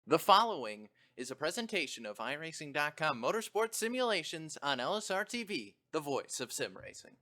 The following is a presentation of iRacing.com Motorsports Simulations on LSRTV, the voice of sim racing.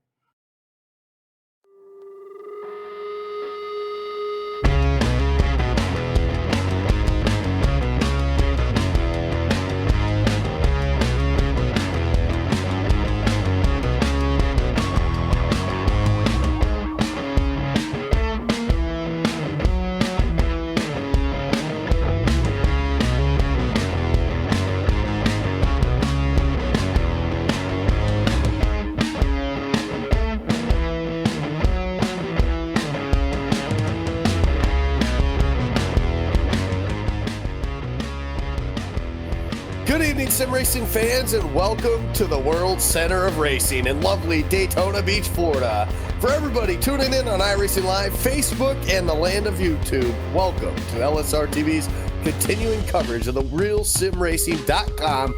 Good evening, sim racing fans, and welcome to the World Center of Racing in lovely Daytona Beach, Florida. For everybody tuning in on iRacing Live, Facebook, and the land of YouTube, welcome to LSRTV's continuing coverage of the RealSimRacing.com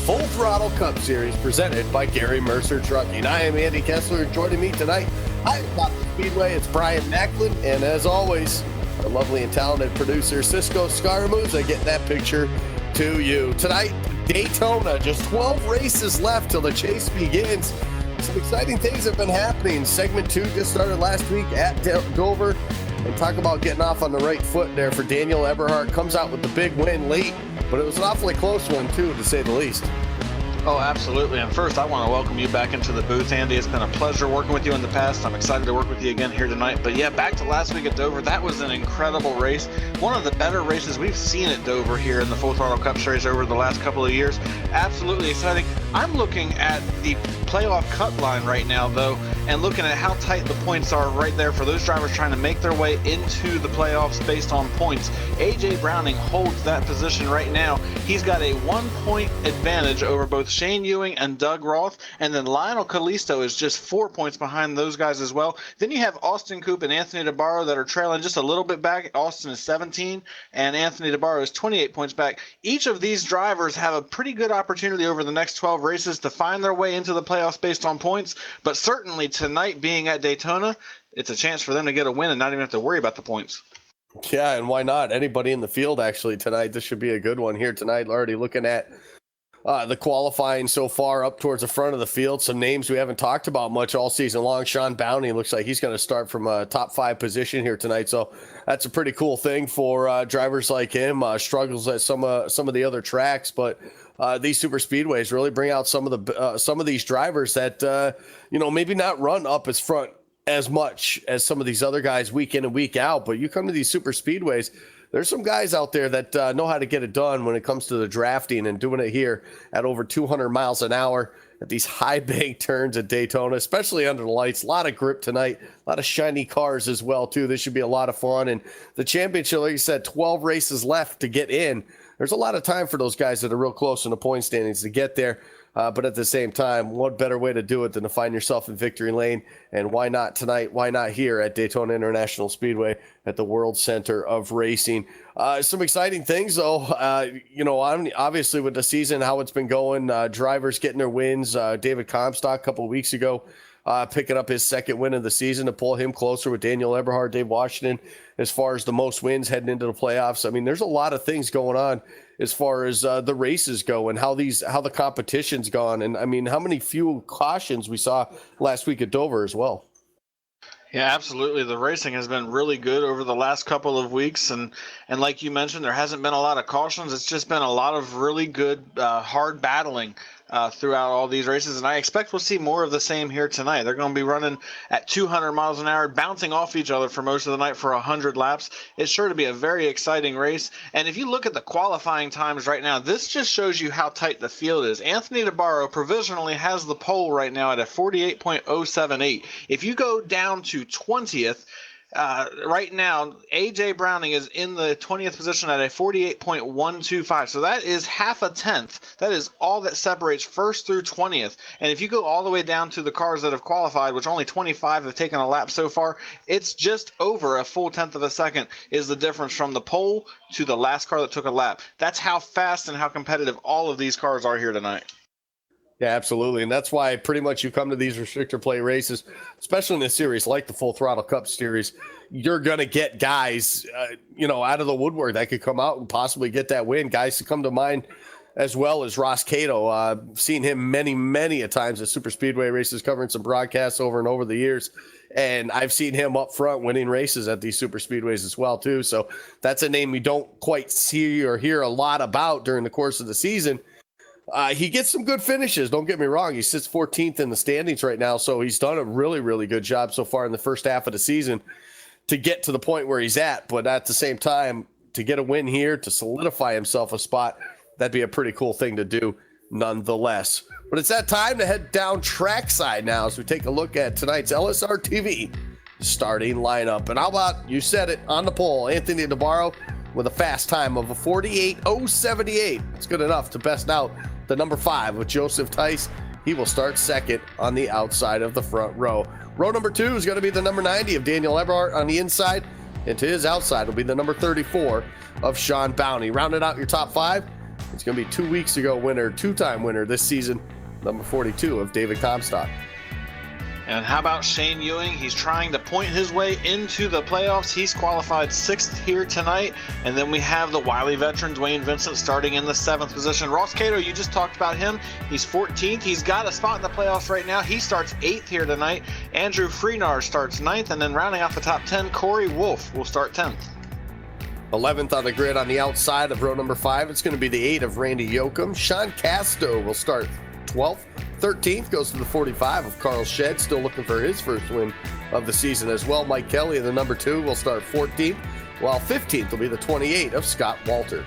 Full Throttle Cup Series presented by Gary Mercer Trucking. I am Andy Kessler, and joining me tonight, I'm Top Speedway, it's Brian Macklin, and as always, our lovely and talented producer, Cisco Scaramuza, getting that picture to you. Tonight, Daytona, just 12 races left till the chase begins. Some exciting things have been happening. Segment 2 just started last week at Dover. And talk about getting off on the right foot there for Daniel Eberhardt. Comes out with the big win late, but it was an awfully close one too, to say the least. Oh, absolutely. And first, I want to welcome you back into the booth, Andy. It's been a pleasure working with you in the past. I'm excited to work with you again here tonight. But yeah, back to last week at Dover. That was an incredible race. One of the better races we've seen at Dover here in the Full Throttle Cup Series over the last couple of years. Absolutely exciting. I'm looking at the playoff cut line right now, though, and looking at how tight the points are right there for those drivers trying to make their way into the playoffs based on points. AJ Browning holds that position right now. He's got a 1-point advantage over both Shane Ewing and Doug Roth, and then Lionel Kalisto is just 4 points behind those guys as well. Then you have Austin Coop and Anthony DeBarro that are trailing just a little bit back. Austin is 17, and Anthony DeBarro is 28 points back. Each of these drivers have a pretty good opportunity over the next 12 races to find their way into the playoffs based on points, but certainly tonight being at Daytona, it's a chance for them to get a win and not even have to worry about the points. Yeah, and why not? Anybody in the field actually tonight. This should be a good one here tonight. Already looking at the qualifying so far up towards the front of the field. Some names we haven't talked about much all season long. Sean Bounty looks like he's going to start from a top 5 position here tonight. So that's a pretty cool thing for drivers like him. Struggles at some of the other tracks, but these super speedways really bring out some of these drivers that maybe not run up as front as much as some of these other guys week in and week out. But you come to these super speedways, there's some guys out there that know how to get it done when it comes to the drafting, and doing it here at over 200 miles an hour at these high bank turns at Daytona, especially under the lights. A lot of grip tonight, a lot of shiny cars as well too. This should be a lot of fun. And the championship, like you said, 12 races left to get in. There's a lot of time for those guys that are real close in the point standings to get there. But at the same time, what better way to do it than to find yourself in victory lane? And why not tonight? Why not here at Daytona International Speedway at the World Center of Racing? Some exciting things, though. Obviously with the season, how it's been going, drivers getting their wins. David Comstock a couple of weeks ago picking up his second win of the season to pull him closer with Daniel Eberhardt, Dave Washington, as far as the most wins heading into the playoffs. I mean, there's a lot of things going on as far as the races go and how the competition's gone. And I mean, how many fuel cautions we saw last week at Dover as well. Yeah, absolutely. The racing has been really good over the last couple of weeks. And like you mentioned, there hasn't been a lot of cautions. It's just been a lot of really good, hard battling throughout all these races. And I expect we'll see more of the same here tonight. They're going to be running at 200 miles an hour, bouncing off each other for most of the night for 100 laps. It's sure to be a very exciting race. And if you look at the qualifying times right now, this just shows you how tight the field is. Anthony DeBarro provisionally has the pole right now at a 48.078. If you go down to 20th, right now, AJ Browning is in the 20th position at a 48.125. So that is half a tenth. That is all that separates first through 20th. And if you go all the way down to the cars that have qualified, which only 25 have taken a lap so far, it's just over a full tenth of a second is the difference from the pole to the last car that took a lap. That's how fast and how competitive all of these cars are here tonight. Yeah, absolutely. And that's why pretty much you come to these restrictor plate races, especially in a series like the Full Throttle Cup series, you're going to get guys, out of the woodwork that could come out and possibly get that win. Guys to come to mind as well as Ross Cato. Seen him many, many a times at super speedway races, covering some broadcasts over and over the years. And I've seen him up front winning races at these super speedways as well, too. So that's a name we don't quite see or hear a lot about during the course of the season. He gets some good finishes. Don't get me wrong. He sits 14th in the standings right now. So he's done a really, really good job so far in the first half of the season to get to the point where he's at. But at the same time, to get a win here, to solidify himself a spot, that'd be a pretty cool thing to do nonetheless. But it's that time to head down trackside now as we take a look at tonight's LSRTV starting lineup. And how about, you said it, on the pole, Anthony DeBarro with a fast time of a 48.078. It's good enough to best out the number 5 with Joseph Tice. He will start second on the outside of the front row. Row number 2 is going to be the number 90 of Daniel Eberhardt on the inside, and to his outside will be the number 34 of Sean Bounty. Rounding out your top 5, it's going to be 2 weeks ago winner, 2-time winner this season, number 42 of David Comstock. And how about Shane Ewing? He's trying to point his way into the playoffs. He's qualified 6th here tonight. And then we have the Wiley veteran, Dwayne Vincent, starting in the 7th position. Ross Cato, you just talked about him. He's 14th. He's got a spot in the playoffs right now. He starts 8th here tonight. Andrew Freenar starts 9th. And then rounding out the top 10, Corey Wolf will start 10th. 11th on the grid on the outside of row number 5. It's going to be the 8 of Randy Yoakum. Sean Casto will start 12th. 13th goes to the 45 of Carl Shedd, still looking for his first win of the season as well. Mike Kelly, the number 2, will start 14th, while 15th will be the 28 of Scott Walter.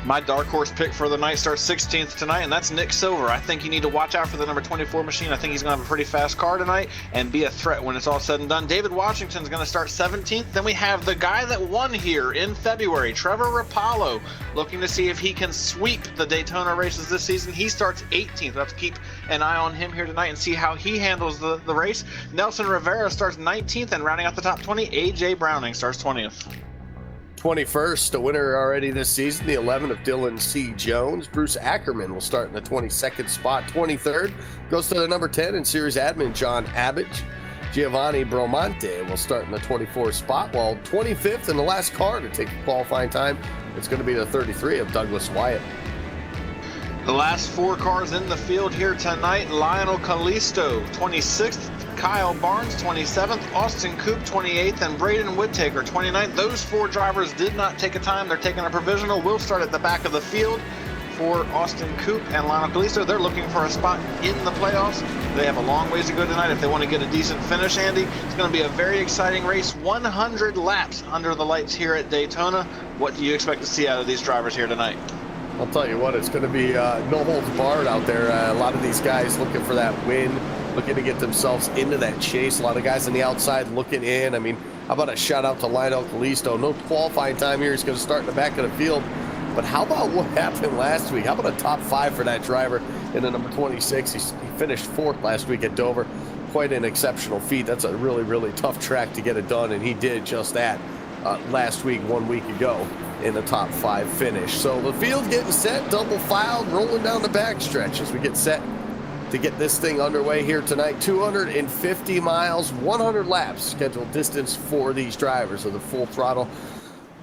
My dark horse pick for the night starts 16th tonight, and that's Nick Silver. I think you need to watch out for the number 24 machine. I think he's going to have a pretty fast car tonight and be a threat when it's all said and done. David Washington's going to start 17th. Then we have the guy that won here in February, Trevor Rapallo, looking to see if he can sweep the Daytona races this season. He starts 18th. We'll have to keep an eye on him here tonight and see how he handles the race. Nelson Rivera starts 19th, and rounding out the top 20, AJ Browning starts 20th. 21st, a winner already this season, the 11 of Dylan C. Jones. Bruce Ackerman will start in the 22nd spot. 23rd goes to the number 10 in series admin, John Abbott. Giovanni Bromonte will start in the 24th spot, while 25th in the last car to take the qualifying time, it's going to be the 33 of Douglas Wyatt. The last 4 cars in the field here tonight, Lionel Callisto, 26th, Kyle Barnes, 27th, Austin Coop, 28th, and Braden Whittaker, 29th. Those 4 drivers did not take a time. They're taking a provisional. We'll start at the back of the field for Austin Coop and Lionel Callisto. They're looking for a spot in the playoffs. They have a long ways to go tonight if they want to get a decent finish, Andy. It's going to be a very exciting race. 100 laps under the lights here at Daytona. What do you expect to see out of these drivers here tonight? I'll tell you what, it's going to be no holds barred out there. A lot of these guys looking for that win, looking to get themselves into that chase. A lot of guys on the outside looking in. I mean, how about a shout out to Lionel Callisto? No qualifying time here. He's going to start in the back of the field. But how about what happened last week? How about a top 5 for that driver in the number 26? He finished 4th last week at Dover. Quite an exceptional feat. That's a really, really tough track to get it done, and he did just that last week, 1 week ago, in the top 5 finish. So the field getting set, double filed, rolling down the backstretch as we get set to get this thing underway here tonight. 250 miles, 100 laps scheduled distance for these drivers of the Full Throttle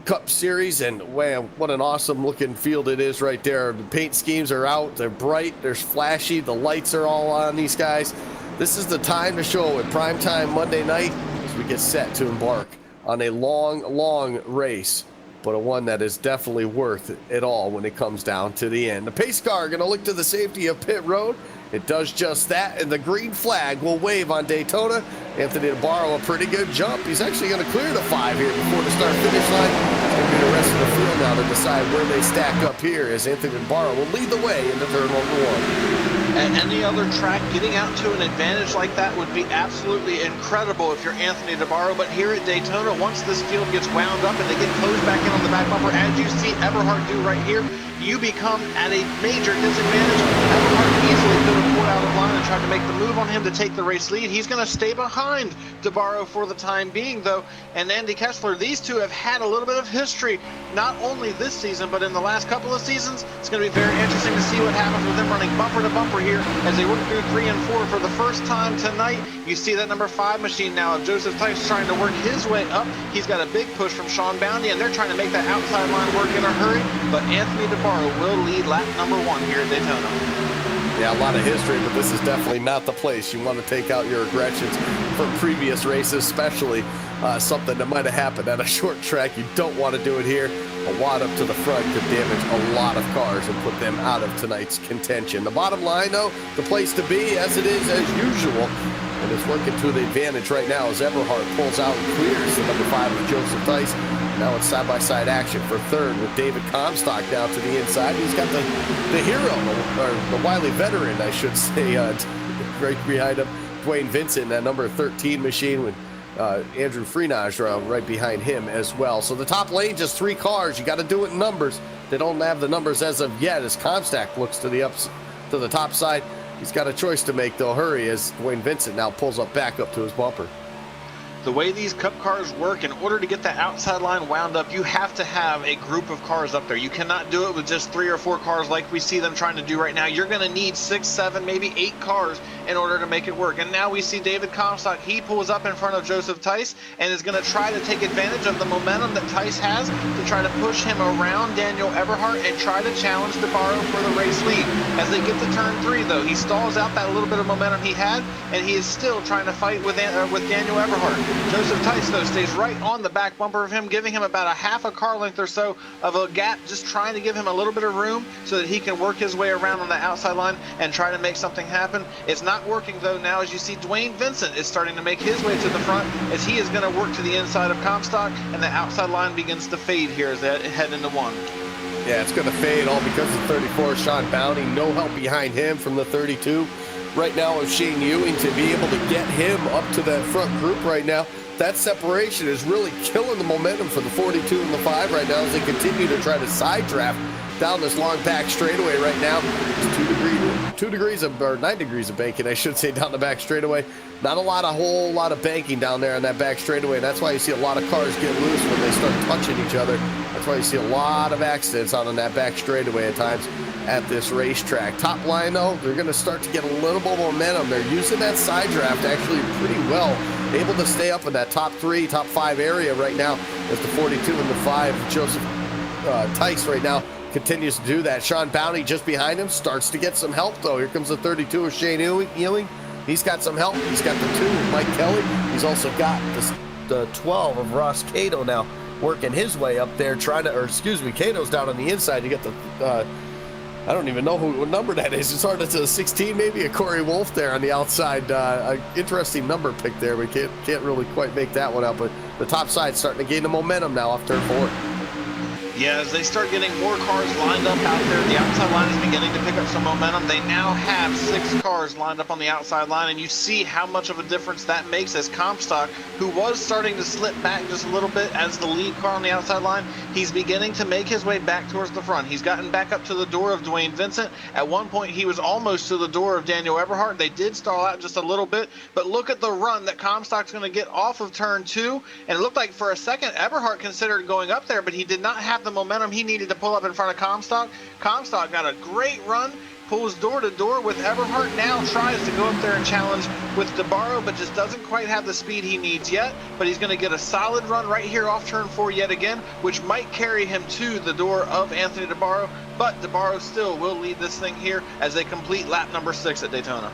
Cup Series. And wow, what an awesome looking field it is right there. The paint schemes are out, they're bright, they're flashy, the lights are all on these guys. This is the time to show it. Prime time Monday night as we get set to embark on a long race, but a one that is definitely worth it all when it comes down to the end. The pace car going to look to the safety of pit road. It does just that, and the green flag will wave on Daytona. Anthony DeBarro, a pretty good jump. He's actually going to clear the 5 here before the start-finish line. It's going to be the rest of the field now to decide where they stack up here, as Anthony DeBarro will lead the way into turn number 1. And any other track, getting out to an advantage like that would be absolutely incredible if you're Anthony DeBarro. But here at Daytona, once this field gets wound up and they get closed back in on the back bumper, as you see Eberhardt do right here, you become at a major disadvantage. Eberhardt easily could have pulled outside of line and tried to make the move on him to take the race lead. He's going to stay behind DeBarro for the time being, though. And Andy Kessler, these two have had a little bit of history, not only this season, but in the last couple of seasons. It's going to be very interesting to see what happens with them running bumper to bumper here as they work through 3 and 4 for the first time tonight. You see that number 5 machine now of Joseph Tice trying to work his way up. He's got a big push from Sean Bounty, and they're trying to make that outside line work in a hurry. But Anthony DeBarro will lead lap number 1 here at Daytona. Yeah, a lot of history, but this is definitely not the place you want to take out your aggressions from previous races, especially something that might have happened at a short track. You don't want to do it here. A wad up to the front could damage a lot of cars and put them out of tonight's contention. The bottom line, though, the place to be, as it is as usual, and it's working to the advantage right now as Eberhard pulls out and clears the number 5 of Joseph Tice. Now it's side-by-side action for third with David Comstock down to the inside. He's got the hero, or the wily veteran, I should say, right behind him. Dwayne Vincent, that number 13 machine with Andrew Freenage right behind him as well. So the top lane, just 3 cars. You got to do it in numbers. They don't have the numbers as of yet as Comstock looks to the top side. He's got a choice to make, though. Hurry as Dwayne Vincent now pulls up back up to his bumper. The way these Cup cars work, in order to get that outside line wound up, you have to have a group of cars up there. You cannot do it with just 3 or 4 cars like we see them trying to do right now. You're going to need 6, 7, maybe 8 cars in order to make it work. And now we see David Comstock. He pulls up in front of Joseph Tice and is going to try to take advantage of the momentum that Tice has to try to push him around Daniel Eberhard and try to challenge DeBarro for the race lead. As they get to turn 3, though, he stalls out that little bit of momentum he had, and he is still trying to fight with Daniel Eberhard. Joseph Tice, though, stays right on the back bumper of him, giving him about a half a car length or so of a gap, just trying to give him a little bit of room so that he can work his way around on the outside line and try to make something happen. It's not working, though, now as you see Dwayne Vincent is starting to make his way to the front as he is going to work to the inside of Comstock, and the outside line begins to fade here as they head into 1. Yeah, it's going to fade all because of 34, Sean Bounty. No help behind him from the 32. Right now of Shane Ewing to be able to get him up to that front group right now. That separation is really killing the momentum for the 42 and the 5 right now as they continue to try to side draft down this long back straightaway right now. It's 9 degrees of banking, I should say, down the back straightaway. Not a whole lot of banking down there on that back straightaway. That's why you see a lot of cars get loose when they start touching each other. That's why you see a lot of accidents on that back straightaway at times at this racetrack. Top line, though, they're going to start to get a little bit of momentum. They're using that side draft actually pretty well, able to stay up in that top 3, top 5 area right now as the 42 and the 5, Joseph Tice right now continues to do that. Sean Bounty just behind him starts to get some help, though. Here comes the 32 of Shane Ewing. He's got some help. He's got the 2 of Mike Kelly. He's also got the 12 of Ross Cato now working his way up there, Cato's down on the inside. You get the I don't even know what number that is. It's hard to 16, maybe a Corey Wolf there on the outside. Interesting number pick there. We can't really quite make that one out, but the top side starting to gain the momentum now off turn 4. Yeah, as they start getting more cars lined up out there, the outside line is beginning to pick up some momentum. They now have 6 cars lined up on the outside line, and you see how much of a difference that makes as Comstock, who was starting to slip back just a little bit as the lead car on the outside line, he's beginning to make his way back towards the front. He's gotten back up to the door of Dwayne Vincent. At one point, he was almost to the door of Daniel Eberhard. They did stall out just a little bit, but look at the run that Comstock's going to get off of turn 2, and it looked like for a second Eberhard considered going up there, but he did not have the momentum he needed to pull up in front of Comstock. Comstock got a great run, pulls door to door with Eberhard, now tries to go up there and challenge with DeBarro, but just doesn't quite have the speed he needs yet. But he's going to get a solid run right here off turn 4 yet again, which might carry him to the door of Anthony DeBarro, but DeBarro still will lead this thing here as they complete lap number 6 at Daytona.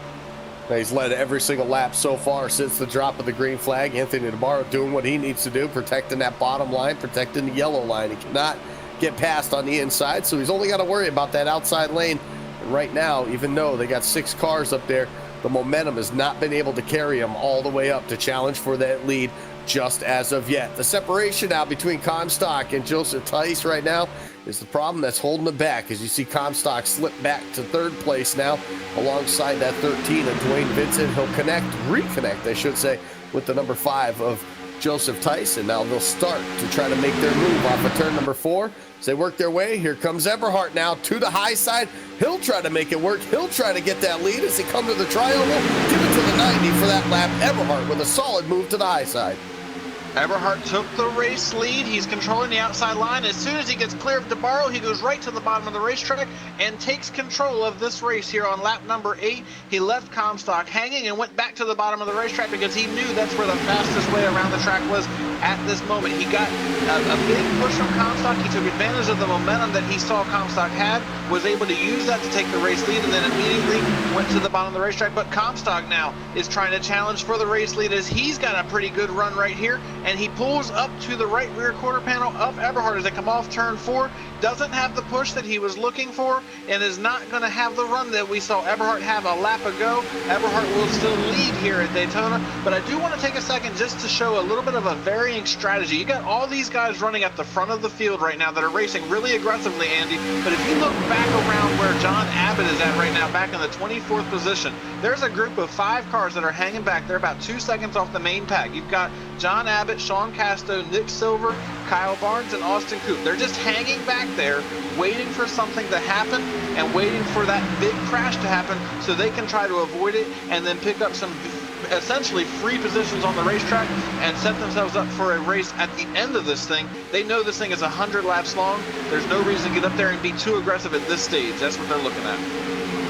He's led every single lap so far since the drop of the green flag. Anthony DeBarro doing what he needs to do, protecting that bottom line, protecting the yellow line. He cannot get past on the inside, so he's only got to worry about that outside lane. And right now, even though they got 6 cars up there, the momentum has not been able to carry him all the way up to challenge for that lead just as of yet. The separation now between Comstock and Joseph Tice right now is the problem that's holding it back, as you see Comstock slip back to 3rd place now alongside that 13 of Dwayne Vincent. He'll reconnect, I should say, with the number 5 of Joseph Tyson. Now they'll start to try to make their move off of turn number 4. As they work their way, here comes Eberhardt now to the high side. He'll try to make it work. He'll try to get that lead as he comes to the triangle. Give it to the 90 for that lap. Eberhardt with a solid move to the high side. Eberhardt took the race lead. He's controlling the outside line. As soon as he gets clear of DeBarro, he goes right to the bottom of the racetrack and takes control of this race here on lap number 8. He left Comstock hanging and went back to the bottom of the racetrack because he knew that's where the fastest way around the track was at this moment. He got a big push from Comstock. He took advantage of the momentum that he saw Comstock had, was able to use that to take the race lead, and then immediately went to the bottom of the racetrack. But Comstock now is trying to challenge for the race lead as he's got a pretty good run right here. And he pulls up to the right rear quarter panel of Eberhardt as they come off turn 4. Doesn't have the push that he was looking for and is not going to have the run that we saw Eberhardt have a lap ago. Eberhardt will still lead here at Daytona, but I do want to take a second just to show a little bit of a varying strategy. You got all these guys running at the front of the field right now that are racing really aggressively, Andy, but if you look back around where John Abbott is at right now, back in the 24th position, there's a group of 5 cars that are hanging back. They're about 2 seconds off the main pack. You've got John Abbott, Sean Casto, Nick Silver, Kyle Barnes, and Austin Coop. They're just hanging back there, waiting for something to happen and waiting for that big crash to happen so they can try to avoid it and then pick up some essentially free positions on the racetrack and set themselves up for a race at the end of this thing. They know this thing is 100 laps long. There's no reason to get up there and be too aggressive at this stage. That's what they're looking at.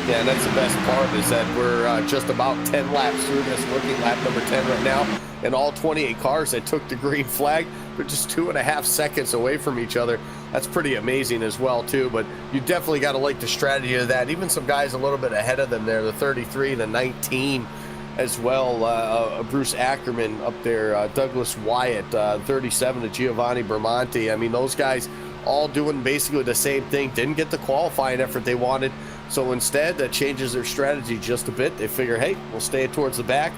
Yeah, and that's the best part is that we're just about 10 laps through this, working lap number 10 right now. And all 28 cars that took the green flag, they're just 2.5 seconds away from each other. That's pretty amazing as well, too. But you definitely got to like the strategy of that. Even some guys a little bit ahead of them there, the 33, the 19 as well. Bruce Ackerman up there, Douglas Wyatt, 37 to Giovanni Bermonti. I mean, those guys all doing basically the same thing. Didn't get the qualifying effort they wanted. So instead, that changes their strategy just a bit. They figure, hey, we'll stay towards the back.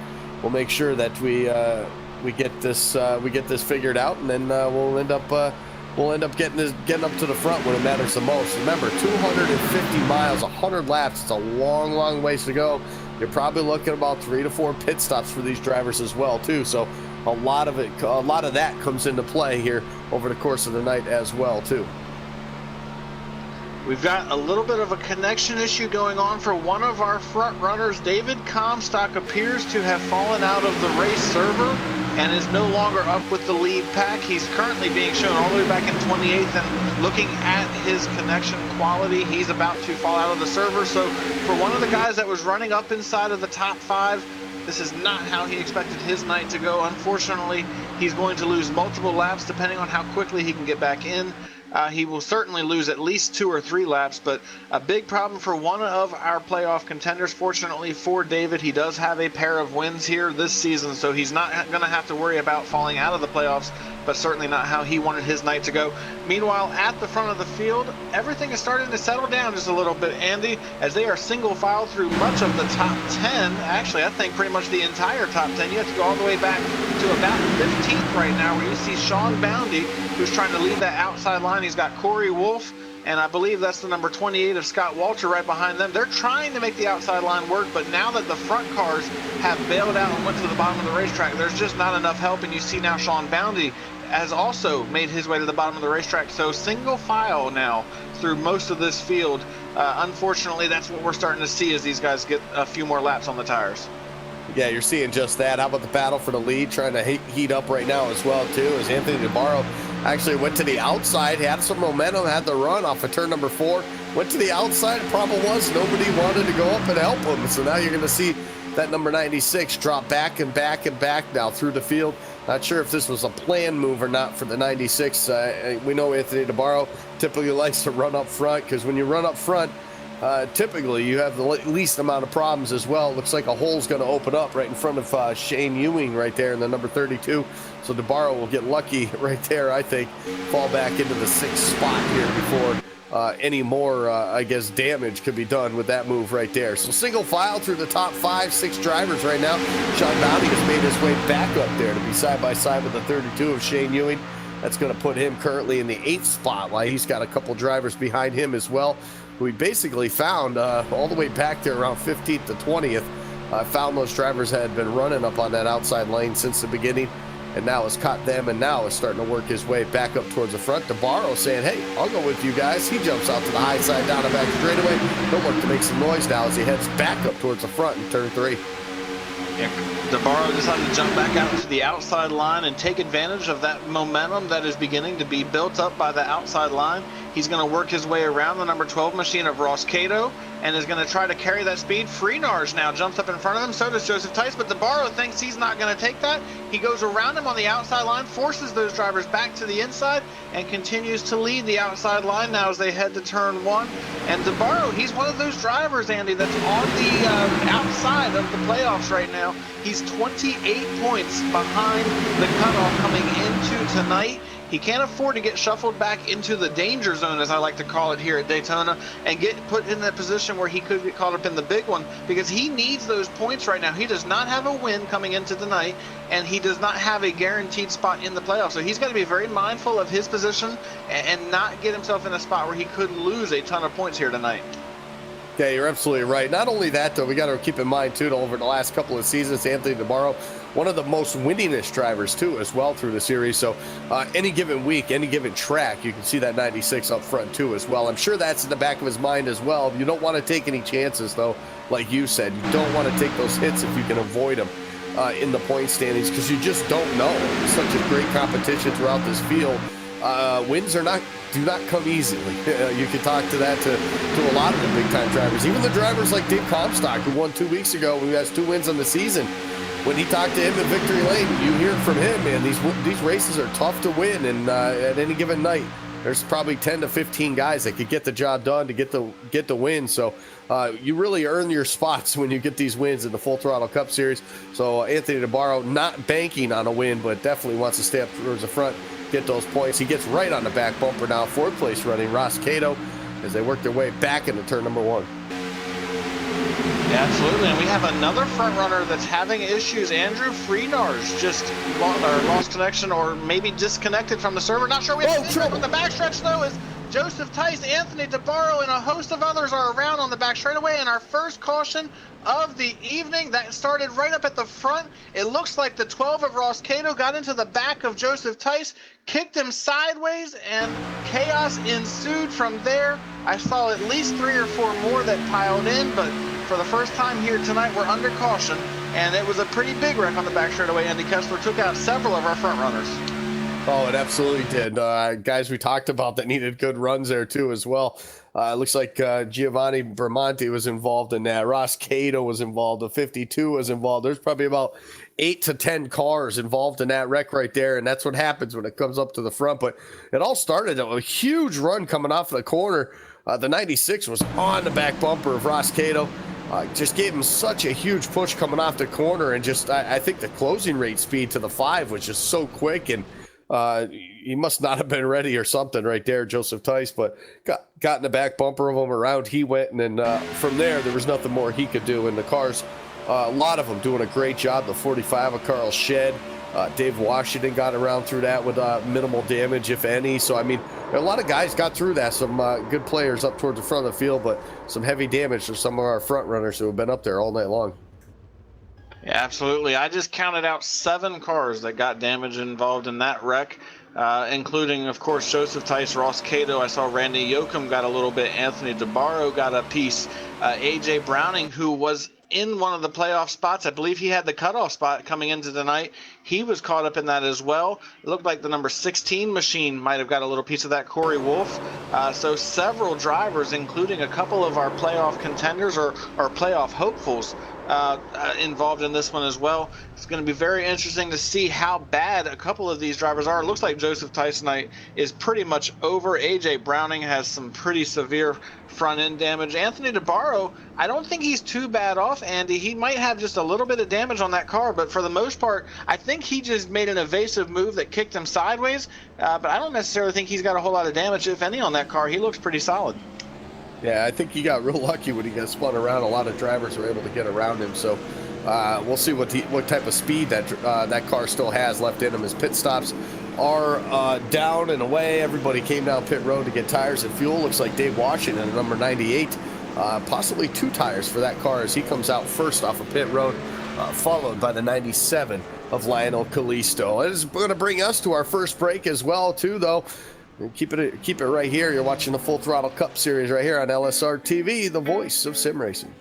We'll make sure that we get this figured out, and then we'll end up getting up to the front when it matters the most. Remember, 250 miles, 100 laps. It's a long, long ways to go. You're probably looking at about 3 to 4 pit stops for these drivers as well, too. So a lot of that comes into play here over the course of the night as well, too. We've got a little bit of a connection issue going on for one of our front runners. David Comstock appears to have fallen out of the race server and is no longer up with the lead pack. He's currently being shown all the way back in 28th, and looking at his connection quality, he's about to fall out of the server. So for one of the guys that was running up inside of the top 5, this is not how he expected his night to go. Unfortunately, he's going to lose multiple laps depending on how quickly he can get back in. He will certainly lose at least 2 or 3 laps, but a big problem for one of our playoff contenders. Fortunately for David, he does have a pair of wins here this season, so he's not going to have to worry about falling out of the playoffs, but certainly not how he wanted his night to go. Meanwhile, at the front of the field, everything is starting to settle down just a little bit, Andy, as they are single file through much of the top 10. Actually, I think pretty much the entire top 10. You have to go all the way back to about 15th right now, where you see Sean Boundy, who's trying to lead that outside line. He's got Corey Wolf, and I believe that's the number 28 of Scott Walter right behind them. They're trying to make the outside line work, but now that the front cars have bailed out and went to the bottom of the racetrack, there's just not enough help, and you see now Sean Boundy has also made his way to the bottom of the racetrack. So single file now through most of this field. Unfortunately, that's what we're starting to see as these guys get a few more laps on the tires. Yeah, you're seeing just that. How about the battle for the lead trying to heat up right now as well, too, as Anthony DeBarro actually went to the outside, had some momentum, had the run off of turn number 4, went to the outside. The problem was nobody wanted to go up and help him. So now you're going to see that number 96 drop back and back and back now through the field. Not sure if this was a planned move or not for the 96. We know Anthony DeBarro typically likes to run up front, because when you run up front, typically you have the least amount of problems as well. Looks like a hole's going to open up right in front of Shane Ewing right there in the number 32. So DeBarro will get lucky right there, I think, fall back into the 6th spot here before any more, I guess, damage could be done with that move right there. So single file through the top 5-6 drivers right now. Sean Bounty has made his way back up there to be side by side with the 32 of Shane Ewing. That's going to put him currently in the 8th spot, while he's got a couple drivers behind him as well, who we basically found all the way back there around 15th to 20th. Found those drivers had been running up on that outside lane since the beginning. and now has caught them, and now is starting to work his way back up towards the front. DeBarro saying, hey, I'll go with you guys. He jumps out to the high side, down the back straightaway. He'll work to make some noise now as he heads back up towards the front in turn 3. Yeah, DeBarro decided to jump back out to the outside line and take advantage of that momentum that is beginning to be built up by the outside line. He's going to work his way around the number 12 machine of Ross Cato and is going to try to carry that speed. Freenars now jumps up in front of him. So does Joseph Tice, but DeBarro thinks he's not going to take that. He goes around him on the outside line, forces those drivers back to the inside, and continues to lead the outside line now as they head to turn 1. And DeBarro, he's one of those drivers, Andy, that's on the outside of the playoffs right now. He's 28 points behind the cutoff coming into tonight. He can't afford to get shuffled back into the danger zone, as I like to call it here at Daytona, and get put in that position where he could get caught up in the big one, because he needs those points right now. He does not have a win coming into tonight, and he does not have a guaranteed spot in the playoffs. So he's got to be very mindful of his position and not get himself in a spot where he could lose a ton of points here tonight. Yeah, you're absolutely right. Not only that, though, we got to keep in mind, too, that over the last couple of seasons, Anthony DeBarro, one of the most winningest drivers, too, as well through the series. So any given week, any given track, you can see that 96 up front, too, as well. I'm sure that's in the back of his mind as well. You don't want to take any chances, though, like you said. You don't want to take those hits if you can avoid them in the point standings, because you just don't know. It's such a great competition throughout this field. Wins do not come easily. You can talk to that to a lot of the big-time drivers. Even the drivers like Dave Comstock, who won 2 weeks ago, who has 2 wins on the season. When he talked to him at Victory Lane, you hear from him, man, these races are tough to win, and at any given night, there's probably 10 to 15 guys that could get the job done to get the win. So you really earn your spots when you get these wins in the Full Throttle Cup Series. So Anthony DeBarro not banking on a win, but definitely wants to stay up towards the front, get those points. He gets right on the back bumper now. 4th place running Ross Cato as they work their way back into turn number 1. Yeah, absolutely, and we have another front runner that's having issues. Andrew Freenars just lost connection or maybe disconnected from the server. Not sure we have trouble. The backstretch, though, is Joseph Tice, Anthony DeBarro, and a host of others are around on the back straightaway. And our first caution of the evening that started right up at the front. It looks like the 12 of Ross Cato got into the back of Joseph Tice, kicked him sideways, and chaos ensued from there. I saw at least 3 or 4 more that piled in, but for the first time here tonight, we're under caution, and it was a pretty big wreck on the back straightaway. Andy Kessler took out several of our front runners. Oh, it absolutely did. Guys we talked about that needed good runs there, too, as well. It looks like Giovanni Bramante was involved in that. Ross Cato was involved. The 52 was involved. There's probably about 8 to 10 cars involved in that wreck right there, and that's what happens when it comes up to the front. But it all started a huge run coming off the corner. The 96 was on the back bumper of Ross Cato. Just gave him such a huge push coming off the corner, and just I think the closing rate speed to the 5 was just so quick, and he must not have been ready or something right there, Joseph Tice, but got in the back bumper of him, around he went, and then from there was nothing more he could do. And the cars, a lot of them doing a great job. The 45 of Carl Shed, Dave Washington got around through that with minimal damage, if any. So, I mean, a lot of guys got through that. Some good players up towards the front of the field, but some heavy damage to some of our front runners who have been up there all night long. Yeah, absolutely. I just counted out 7 cars that got damage involved in that wreck, including, of course, Joseph Tice, Ross Cato. I saw Randy Yoakum got a little bit. Anthony DeBarro got a piece. AJ Browning, who was in one of the playoff spots. I believe he had the cutoff spot coming into tonight. He was caught up in that as well. It looked like the number 16 machine might have got a little piece of that, Corey Wolf. So several drivers, including a couple of our playoff contenders or playoff hopefuls, involved in this one as well. It's going to be very interesting to see how bad a couple of these drivers are. It looks like Joseph Tice tonight is pretty much over. AJ Browning has some pretty severe front end damage. Anthony DeBarro, I don't think he's too bad off, Andy. He might have just a little bit of damage on that car, but for the most part, I think he just made an evasive move that kicked him sideways, but I don't necessarily think he's got a whole lot of damage, if any, on that car. He looks pretty solid. Yeah, I think he got real lucky when he got spun around. A lot of drivers were able to get around him, so we'll see what type of speed that car still has left in him. His pit stops are down and away. Everybody came down pit road to get tires and fuel. Looks like Dave Washington at number 98, possibly 2 tires for that car as he comes out first off of pit road, followed by the 97 of Lionel Kalisto. It is going to bring us to our first break as well, too, though. And keep it right here. You're watching the Full Throttle Cup Series right here on LSRTV, the voice of sim racing.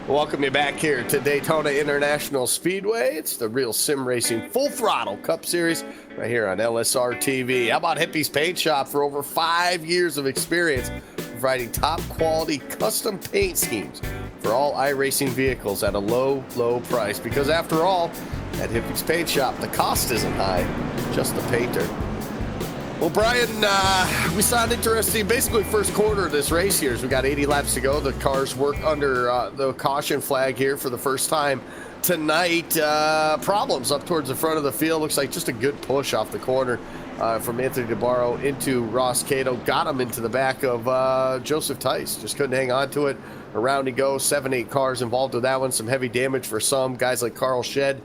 Welcome you back here to Daytona International Speedway. It's the Real Sim Racing Full Throttle Cup Series right here on LSR TV. How about Hippie's Paint Shop? For over 5 years of experience providing top quality custom paint schemes for all iRacing vehicles at a low price. Because after all, at Hippie's Paint Shop, the cost isn't high, just the painter. Well, Brian, we saw an interesting, basically first quarter of this race here. As we got 80 laps to go. The cars work under the caution flag here for the first time tonight. Problems up towards the front of the field. Looks like just a good push off the corner from Anthony DeBarro into Ross Cato. Got him into the back of Joseph Tice. Just couldn't hang on to it. Around he goes. 7-8 cars involved with that one. Some heavy damage for some. Guys like Carl Shed.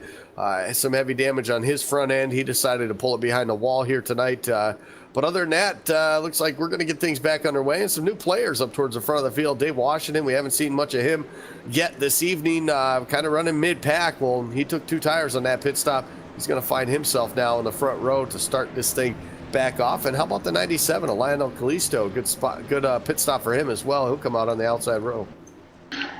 Some heavy damage on his front end. He decided to pull it behind the wall here tonight. But other than that, looks like we're going to get things back underway. And some new players up towards the front of the field. Dave Washington, we haven't seen much of him yet this evening. Kind of running mid-pack. Well, he took 2 tires on that pit stop. He's going to find himself now in the front row to start this thing back off. And how about the 97 of Lionel Kalisto? Good spot, good pit stop for him as well. He'll come out on the outside row.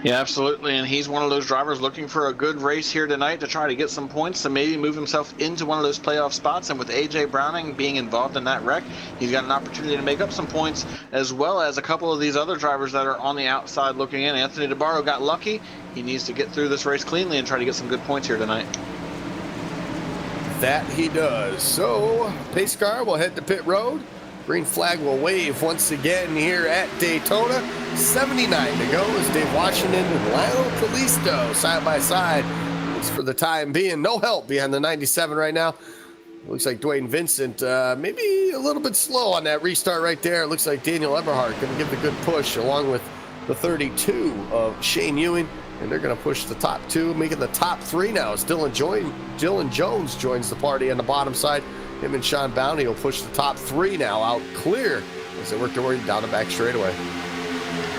Yeah, absolutely, and he's one of those drivers looking for a good race here tonight to try to get some points to maybe move himself into one of those playoff spots. And with A.J. Browning being involved in that wreck, he's got an opportunity to make up some points, as well as a couple of these other drivers that are on the outside looking in. Anthony DeBarro got lucky. He needs to get through this race cleanly and try to get some good points here tonight. That he does. So, pace car will head to pit road. Green flag will wave once again here at Daytona. 79 to go as Dave Washington and Lionel Kalisto side by side. It's for the time being. No help behind the 97 right now. Looks like Dwayne Vincent maybe a little bit slow on that restart right there. It looks like Daniel Eberhardt going to give the good push along with the 32 of Shane Ewing. And they're going to push the top two, making the top three now as Dylan Jones joins the party on the bottom side. Him and Sean Bounty will push the top three now out clear as they work their way down the back straightaway.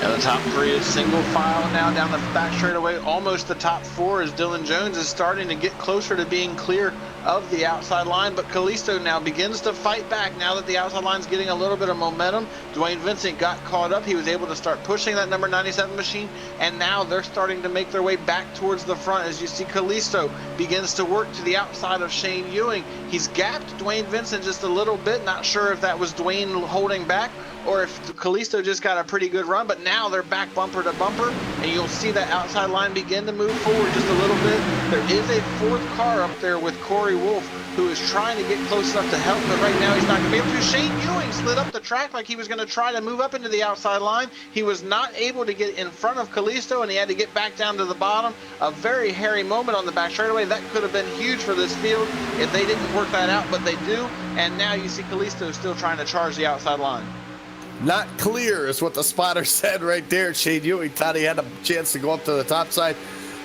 And the top three is single file now down the back straightaway. Almost the top four as Dylan Jones is starting to get closer to being clear of the outside line, but Kalisto now begins to fight back now that the outside line's getting a little bit of momentum. Dwayne Vincent got caught up. He was able to start pushing that number 97 machine, and now they're starting to make their way back towards the front as you see Kalisto begins to work to the outside of Shane Ewing. He's gapped Dwayne Vincent just a little bit. Not sure if that was Dwayne holding back or if Kalisto just got a pretty good run, but now they're back bumper to bumper, and you'll see that outside line begin to move forward just a little bit. There is a fourth car up there with Corey Wolf, who is trying to get close enough to help, but right now he's not going to be able to. Shane Ewing slid up the track like he was going to try to move up into the outside line. He was not able to get in front of Kalisto, and he had to get back down to the bottom. A very hairy moment on the back straightaway. That could have been huge for this field if they didn't work that out, but they do, and now you see Kalisto still trying to charge the outside line. Not clear is what the spotter said right there. Shane Ewing thought he had a chance to go up to the top side.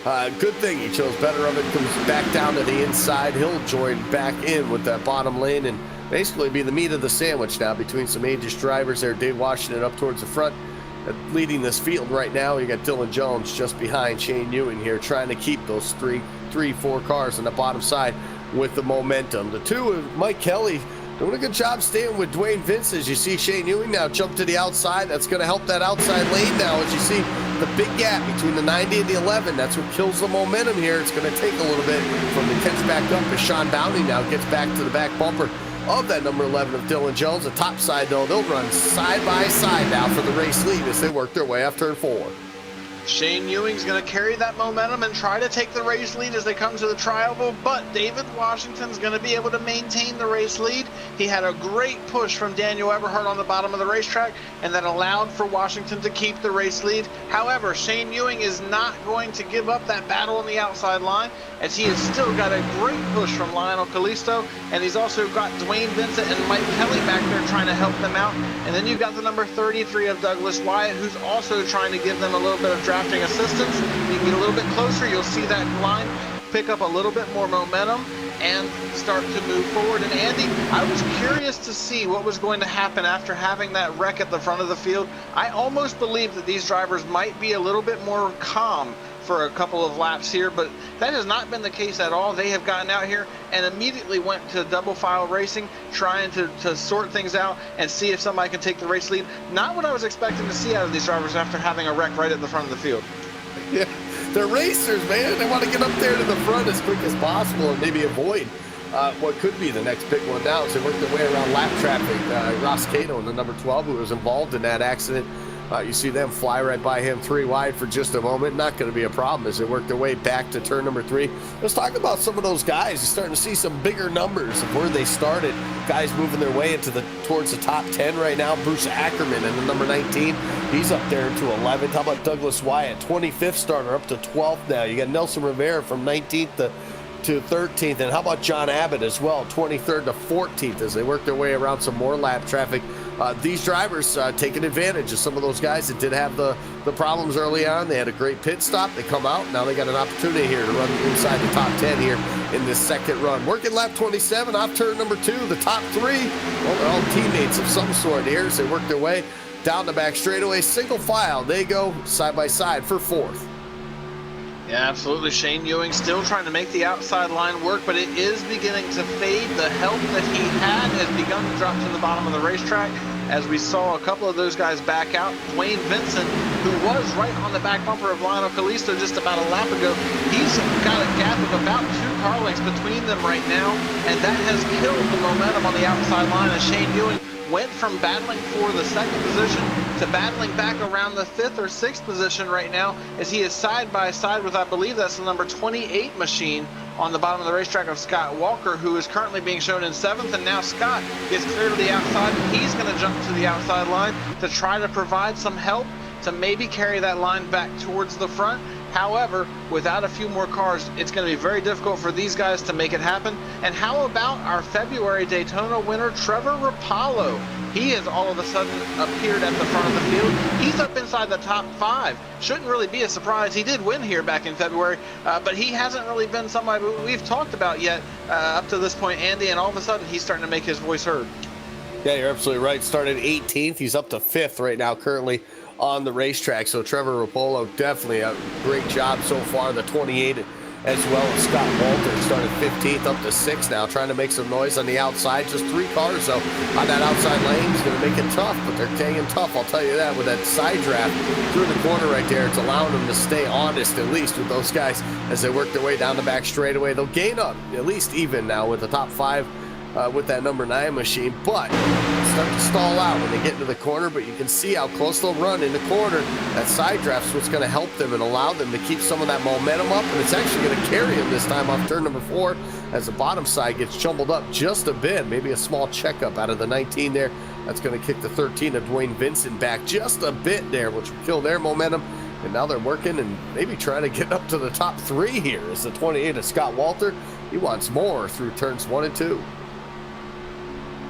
Good thing he chose better of it. Comes back down to the inside. He'll join back in with that bottom lane and basically be the meat of the sandwich now between some aegis drivers there. Dave Washington up towards the front, leading this field right now. You got Dylan Jones just behind Shane Ewing here, trying to keep those four cars on the bottom side with the momentum. The two of Mike Kelly doing a good job staying with Dwayne Vincent. As you see Shane Ewing now jump to the outside. That's going to help that outside lane now. As you see the big gap between the 90 and the 11, that's what kills the momentum here. It's going to take a little bit from the catch back up as Sean Bounty now gets back to the back bumper of that number 11 of Dylan Jones. The top side, though, they'll run side by side now for the race lead as they work their way off turn 4. Shane Ewing's going to carry that momentum and try to take the race lead as they come to the tri-oval, but David Washington's going to be able to maintain the race lead. He had a great push from Daniel Eberhardt on the bottom of the racetrack, and that allowed for Washington to keep the race lead. However, Shane Ewing is not going to give up that battle on the outside line, as he has still got a great push from Lionel Kalisto, and he's also got Dwayne Vincent and Mike Kelly back there trying to help them out. And then you've got the number 33 of Douglas Wyatt, who's also trying to give them a little bit of drafting assistance. You can get a little bit closer, you'll see that line pick up a little bit more momentum and start to move forward. And Andy, I was curious to see what was going to happen after having that wreck at the front of the field. I almost believe that these drivers might be a little bit more calm for a couple of laps here, but that has not been the case at all. They have gotten out here and immediately went to double file racing, trying to sort things out and see if somebody can take the race lead. Not what I was expecting to see out of these drivers after having a wreck right at the front of the field. Yeah, they're racers, man. They want to get up there to the front as quick as possible and maybe avoid what could be the next big one down. So they work their way around lap traffic. Ross Cato in the number 12, who was involved in that accident. You see them fly right by him 3 wide for just a moment. Not going to be a problem as they work their way back to turn number 3. Let's talk about some of those guys. You're starting to see some bigger numbers of where they started. Guys moving their way towards the top 10 right now. Bruce Ackerman in the number 19. He's up there to 11th. How about Douglas Wyatt, 25th starter, up to 12th now. You got Nelson Rivera from 19th to 13th. And how about John Abbott as well, 23rd to 14th as they work their way around some more lap traffic. These drivers taking advantage of some of those guys that did have the problems early on. They had a great pit stop. They come out. Now they got an opportunity here to run inside the top 10 here in this second run. Working lap 27 off turn number 2. The top 3, well, they're all teammates of some sort here as they work their way down the back straightaway. Single file. They go side by side for 4th. Yeah, absolutely. Shane Ewing still trying to make the outside line work, but it is beginning to fade. The help that he had has begun to drop to the bottom of the racetrack as we saw a couple of those guys back out. Dwayne Vincent, who was right on the back bumper of Lionel Kalisto just about a lap ago, he's got a gap of about 2 car lengths between them right now, and that has killed the momentum on the outside line as Shane Ewing went from battling for the 2nd position to battling back around the 5th or 6th position right now as he is side by side with, I believe that's the number 28 machine on the bottom of the racetrack of Scott Walker, who is currently being shown in 7th, and now Scott gets clear to the outside. He's going to jump to the outside line to try to provide some help to maybe carry that line back towards the front. However, without a few more cars, it's going to be very difficult for these guys to make it happen. And how about our February Daytona winner, Trevor Rapallo? He has all of a sudden appeared at the front of the field. He's up inside the top 5. Shouldn't really be a surprise. He did win here back in February, but he hasn't really been somebody we've talked about yet up to this point, Andy, and all of a sudden he's starting to make his voice heard. Yeah, you're absolutely right. Started 18th. He's up to 5th right now currently on the racetrack. So Trevor Rapallo, definitely a great job so far. The 28 as well as Scott Walter started 15th up to 6th now, trying to make some noise on the outside. Just 3 cars though on that outside lane is going to make it tough, but they're hanging tough, I'll tell you that, with that side draft through the corner right there. It's allowing them to stay honest, at least with those guys as they work their way down the back straightaway. They'll gain up at least even now with the top 5 with that number 9 machine, but start to stall out when they get into the corner. But you can see how close they'll run in the corner. That side draft's what's going to help them and allow them to keep some of that momentum up, and it's actually going to carry them this time off turn number 4 as the bottom side gets jumbled up just a bit. Maybe a small checkup out of the 19 there. That's going to kick the 13 of Dwayne Vincent back just a bit there, which will kill their momentum. And now they're working and maybe trying to get up to the top 3 here as the 28 of Scott Walter. He wants more through turns 1 and 2.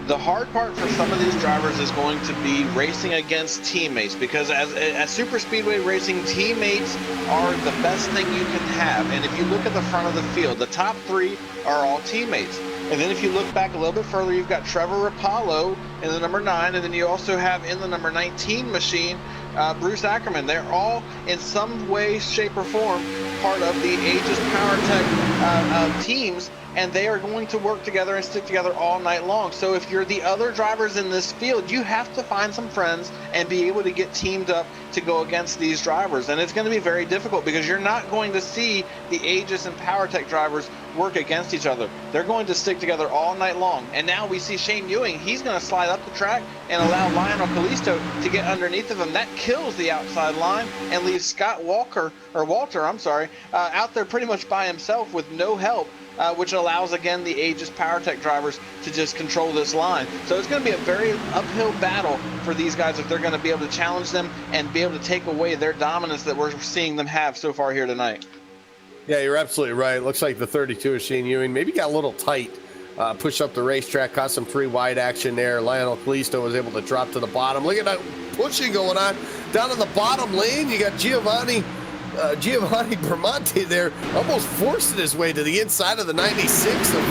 The hard part for some of these drivers is going to be racing against teammates, because as super speedway racing, teammates are the best thing you can have. And if you look at the front of the field, the top 3 are all teammates. And then if you look back a little bit further, you've got Trevor Rapallo in the number 9, and then you also have in the number 19 machine, Bruce Ackerman. They're all in some way, shape, or form part of the Aegis PowerTech teams, and they are going to work together and stick together all night long. So if you're the other drivers in this field, you have to find some friends and be able to get teamed up to go against these drivers. And it's going to be very difficult because you're not going to see the Aegis and PowerTech drivers work against each other. They're going to stick together all night long. And now we see Shane Ewing. He's going to slide up the track and allow Lionel Kalisto to get underneath of him. That kills the outside line and leaves Scott Walter, out there pretty much by himself with no help. Which allows, again, the Aegis PowerTech drivers to just control this line. So it's going to be a very uphill battle for these guys if they're going to be able to challenge them and be able to take away their dominance that we're seeing them have so far here tonight. Yeah, you're absolutely right. Looks like the 32 of Shane Ewing maybe got a little tight. Push up the racetrack, caught some 3 wide action there. Lionel Kalisto was able to drop to the bottom. Look at that pushing going on down in the bottom lane. You got Giovanni Bramante there, almost forcing his way to the inside of the 96 of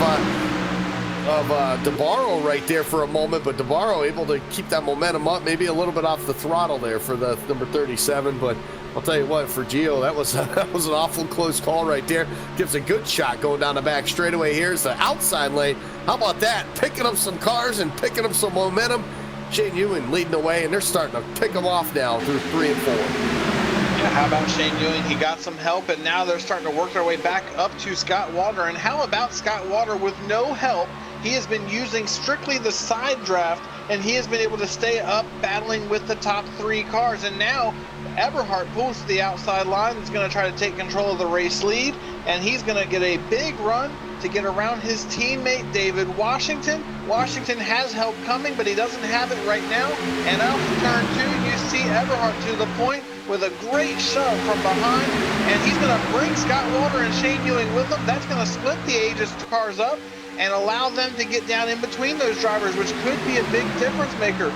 DeBarro right there for a moment, but DeBarro able to keep that momentum up, maybe a little bit off the throttle there for the number 37, but I'll tell you what, for Gio, that was an awful close call right there. Gives a good shot going down the back straightaway. Here's the outside lane. How about that? Picking up some cars and picking up some momentum. Shane Ewing leading the way, and they're starting to pick them off now through 3 and 4. Yeah, how about Shane Ewing? He got some help, and now they're starting to work their way back up to Scott Walter. And how about Scott Walter with no help? He has been using strictly the side draft, and he has been able to stay up battling with the top 3 cars. And now Eberhardt pulls to the outside line. He's going to try to take control of the race lead, and he's going to get a big run to get around his teammate David Washington. Washington has help coming, but he doesn't have it right now. And off turn 2, you see Eberhardt to the point with a great shove from behind, and he's going to bring Scott Walter and Shane Ewing with him. That's going to split the Aegis cars up and allow them to get down in between those drivers, which could be a big difference maker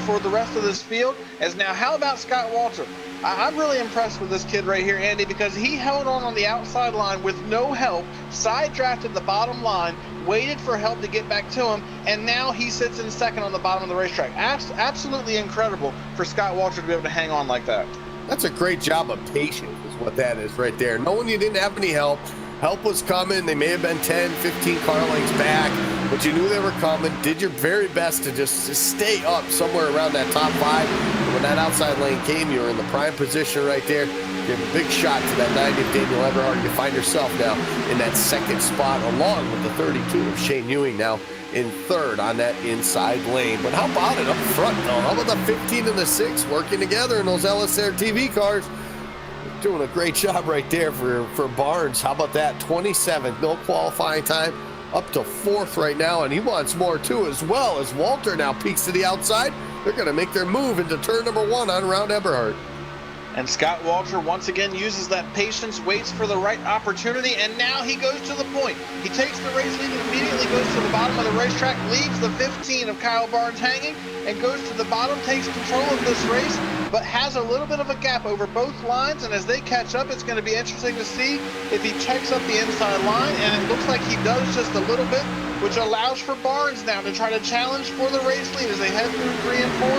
for the rest of this field. As now, how about Scott Walter? I'm really impressed with this kid right here, Andy, because he held on the outside line with no help, side drafted the bottom line, waited for help to get back to him, and now he sits in second on the bottom of the racetrack. Absolutely incredible for Scott Walter to be able to hang on like that. That's a great job of patience is what that is right there. Knowing you didn't have any help. Help was coming. They may have been 10, 15 car lengths back, but you knew they were coming. Did your very best to just stay up somewhere around that top 5. And when that outside lane came, you were in the prime position right there. Give a big shot to that 90th Daniel Eberhardt. You find yourself now in that second spot along with the 32 of Shane Ewing now in 3rd on that inside lane. But how about it up front though? How about the 15 and the 6 working together in those LSRTV cars? Doing a great job right there for Barnes. How about that? 27th, no qualifying time, up to 4th right now, and he wants more too, as well as Walter now peeks to the outside. They're going to make their move into turn number 1 on around Eberhardt. And Scott Walter once again uses that patience, waits for the right opportunity, and now he goes to the point. He takes the race lead and immediately goes to the bottom of the racetrack, leaves the 15 of Kyle Barnes hanging, and goes to the bottom, takes control of this race, but has a little bit of a gap over both lines, and as they catch up, it's going to be interesting to see if he checks up the inside line, and it looks like he does just a little bit, which allows for Barnes now to try to challenge for the race lead as they head through 3 and 4.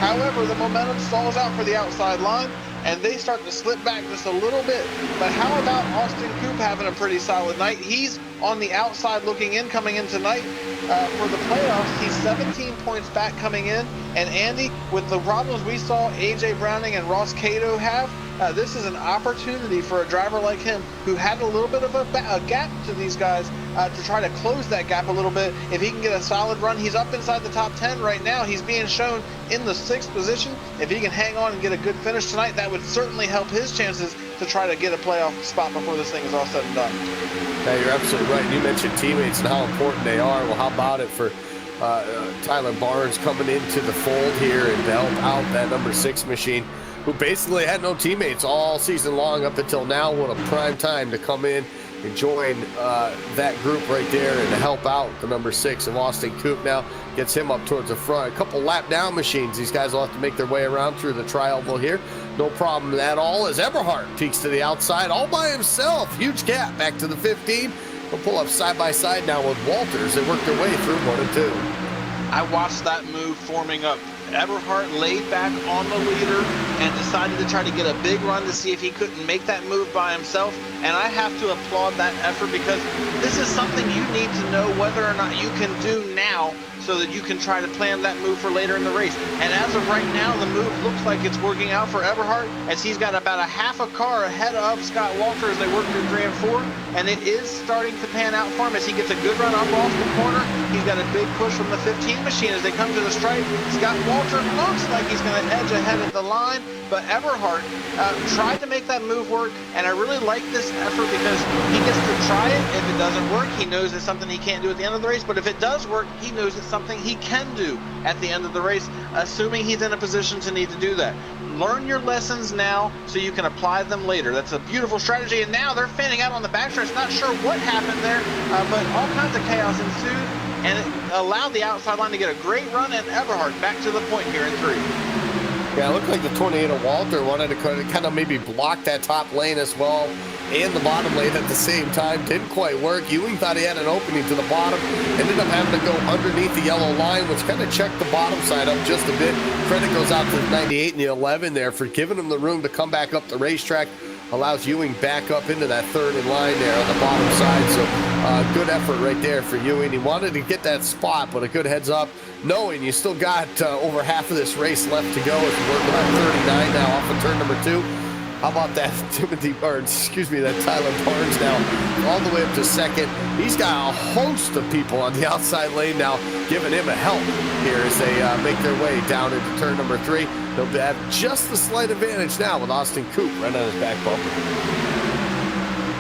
However, the momentum stalls out for the outside line, and they start to slip back just a little bit. But how about Austin Coop having a pretty solid night? He's on the outside looking in, coming in tonight for the playoffs. He's 17 points back coming in. And Andy, with the problems we saw AJ Browning and Ross Cato have, this is an opportunity for a driver like him who had a little bit of a gap to these guys to try to close that gap a little bit. If he can get a solid run, he's up inside the top 10 right now. He's being shown in the 6th position. If he can hang on and get a good finish tonight, that would certainly help his chances to try to get a playoff spot before this thing is all said and done. Yeah, you're absolutely right. You mentioned teammates and how important they are. Well, how about it for Tyler Barnes coming into the fold here and to help out that number 6 machine, who basically had no teammates all season long up until now. What a prime time to come in and join that group right there and to help out the number 6 of Austin Coop. Now gets him up towards the front. A couple lap down machines. These guys will have to make their way around through the tri-oval here. No problem at all as Eberhard peeks to the outside all by himself. Huge gap back to the 15. We'll pull up side by side now with Walters. They work their way through 1 and 2. I watched that move forming up. Eberhard laid back on the leader and decided to try to get a big run to see if he couldn't make that move by himself. And I have to applaud that effort because this is something you need to know whether or not you can do now so that you can try to plan that move for later in the race. And as of right now, the move looks like it's working out for Eberhard as he's got about a half a car ahead of Scott Walter as they work through 3 and 4. And it is starting to pan out for him as he gets a good run up off the corner. He's got a big push from the 15 machine as they come to the stripe. Scott Walter looks like he's going to edge ahead at the line, but Eberhard tried to make that move work, and I really like this effort because he gets to try it. If it doesn't work, he knows it's something he can't do at the end of the race, but if it does work, he knows it's something he can do at the end of the race, assuming he's in a position to need to do that. Learn your lessons now so you can apply them later. That's a beautiful strategy, and now they're fanning out on the backstretch. Not sure what happened there, but all kinds of chaos ensued, and it allowed the outside line to get a great run, and Eberhard back to the point here in 3. Yeah, it looked like the 28 of Walter wanted to kind of maybe block that top lane as well and the bottom lane at the same time. Didn't quite work. Ewing thought he had an opening to the bottom. Ended up having to go underneath the yellow line, which kind of checked the bottom side up just a bit. Credit goes out to the 98 and the 11 there for giving him the room to come back up the racetrack. Allows Ewing back up into that 3rd in line there on the bottom side. So good effort right there for Ewing. He wanted to get that spot, but a good heads up, knowing you still got over half of this race left to go as we work on 39 now off of turn number 2. How about that that Tyler Barnes now all the way up to 2nd. He's got a host of people on the outside lane now giving him a help here as they make their way down into turn number 3. They'll have just the slight advantage now with Austin Coop right on his back bumper.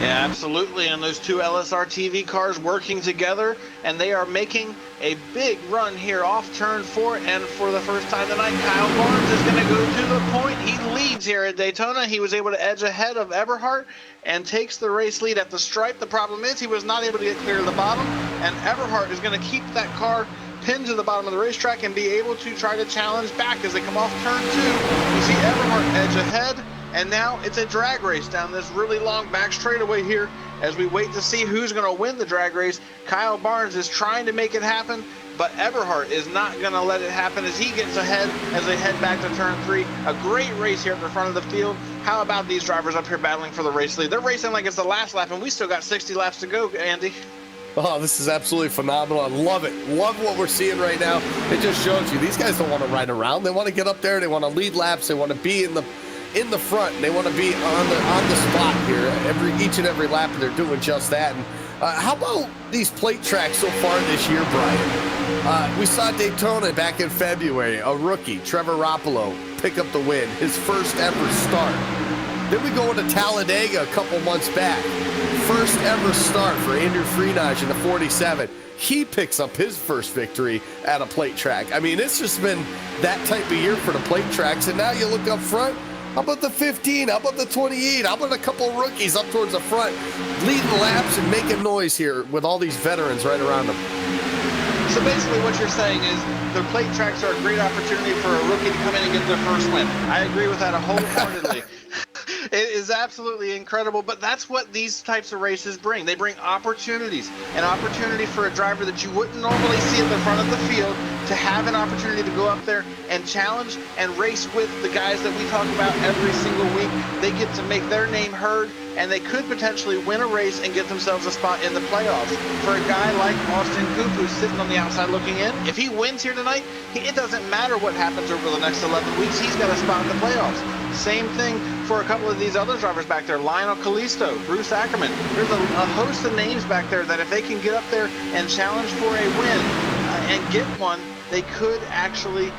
Yeah, absolutely. And those 2 LSRTV cars working together, and they are making a big run here off turn 4. And for the first time tonight, Kyle Barnes is going to go to the point. He leads here at Daytona. He was able to edge ahead of Eberhard and takes the race lead at the stripe. The problem is he was not able to get clear to the bottom, and Eberhard is going to keep that car pinned to the bottom of the racetrack and be able to try to challenge back as they come off turn 2. You see Eberhard edge ahead. And now it's a drag race down this really long back straightaway here as we wait to see who's going to win the drag race. Kyle Barnes is trying to make it happen, but Eberhard is not going to let it happen as he gets ahead as they head back to turn 3. A great race here at the front of the field. How about these drivers up here battling for the race lead? They're racing like it's the last lap, and we still got 60 laps to go, Andy. Oh, this is absolutely phenomenal. I love it. Love what we're seeing right now. It just shows you these guys don't want to ride around. They want to get up there. They want to lead laps. They want to be in the front, and they want to be on the spot here each and every lap, and they're doing just that. And how about these plate tracks so far this year, Brian? We saw Daytona back in February, a rookie, Trevor Roppolo, pick up the win, his first ever start. Then we go into Talladega a couple months back, first ever start for Andrew Freenage in the 47. He picks up his first victory at a plate track. I mean, it's just been that type of year for the plate tracks, and now you look up front, How about the 15? How about the 28? How about a couple rookies up towards the front, leading laps and making noise here with all these veterans right around them? So basically what you're saying is the plate tracks are a great opportunity for a rookie to come in and get their first win. I agree with that wholeheartedly. It is absolutely incredible, but that's what these types of races bring. They bring opportunities, an opportunity for a driver that you wouldn't normally see at the front of the field to have an opportunity to go up there and challenge and race with the guys that we talk about every single week. They get to make their name heard, and they could potentially win a race and get themselves a spot in the playoffs. For a guy like Austin Coop, who's sitting on the outside looking in, if he wins here tonight, it doesn't matter what happens over the next 11 weeks. He's got a spot in the playoffs. Same thing for a couple of these other drivers back there, Lionel Kalisto, Bruce Ackerman. There's a host of names back there that if they can get up there and challenge for a win and get one, they could actually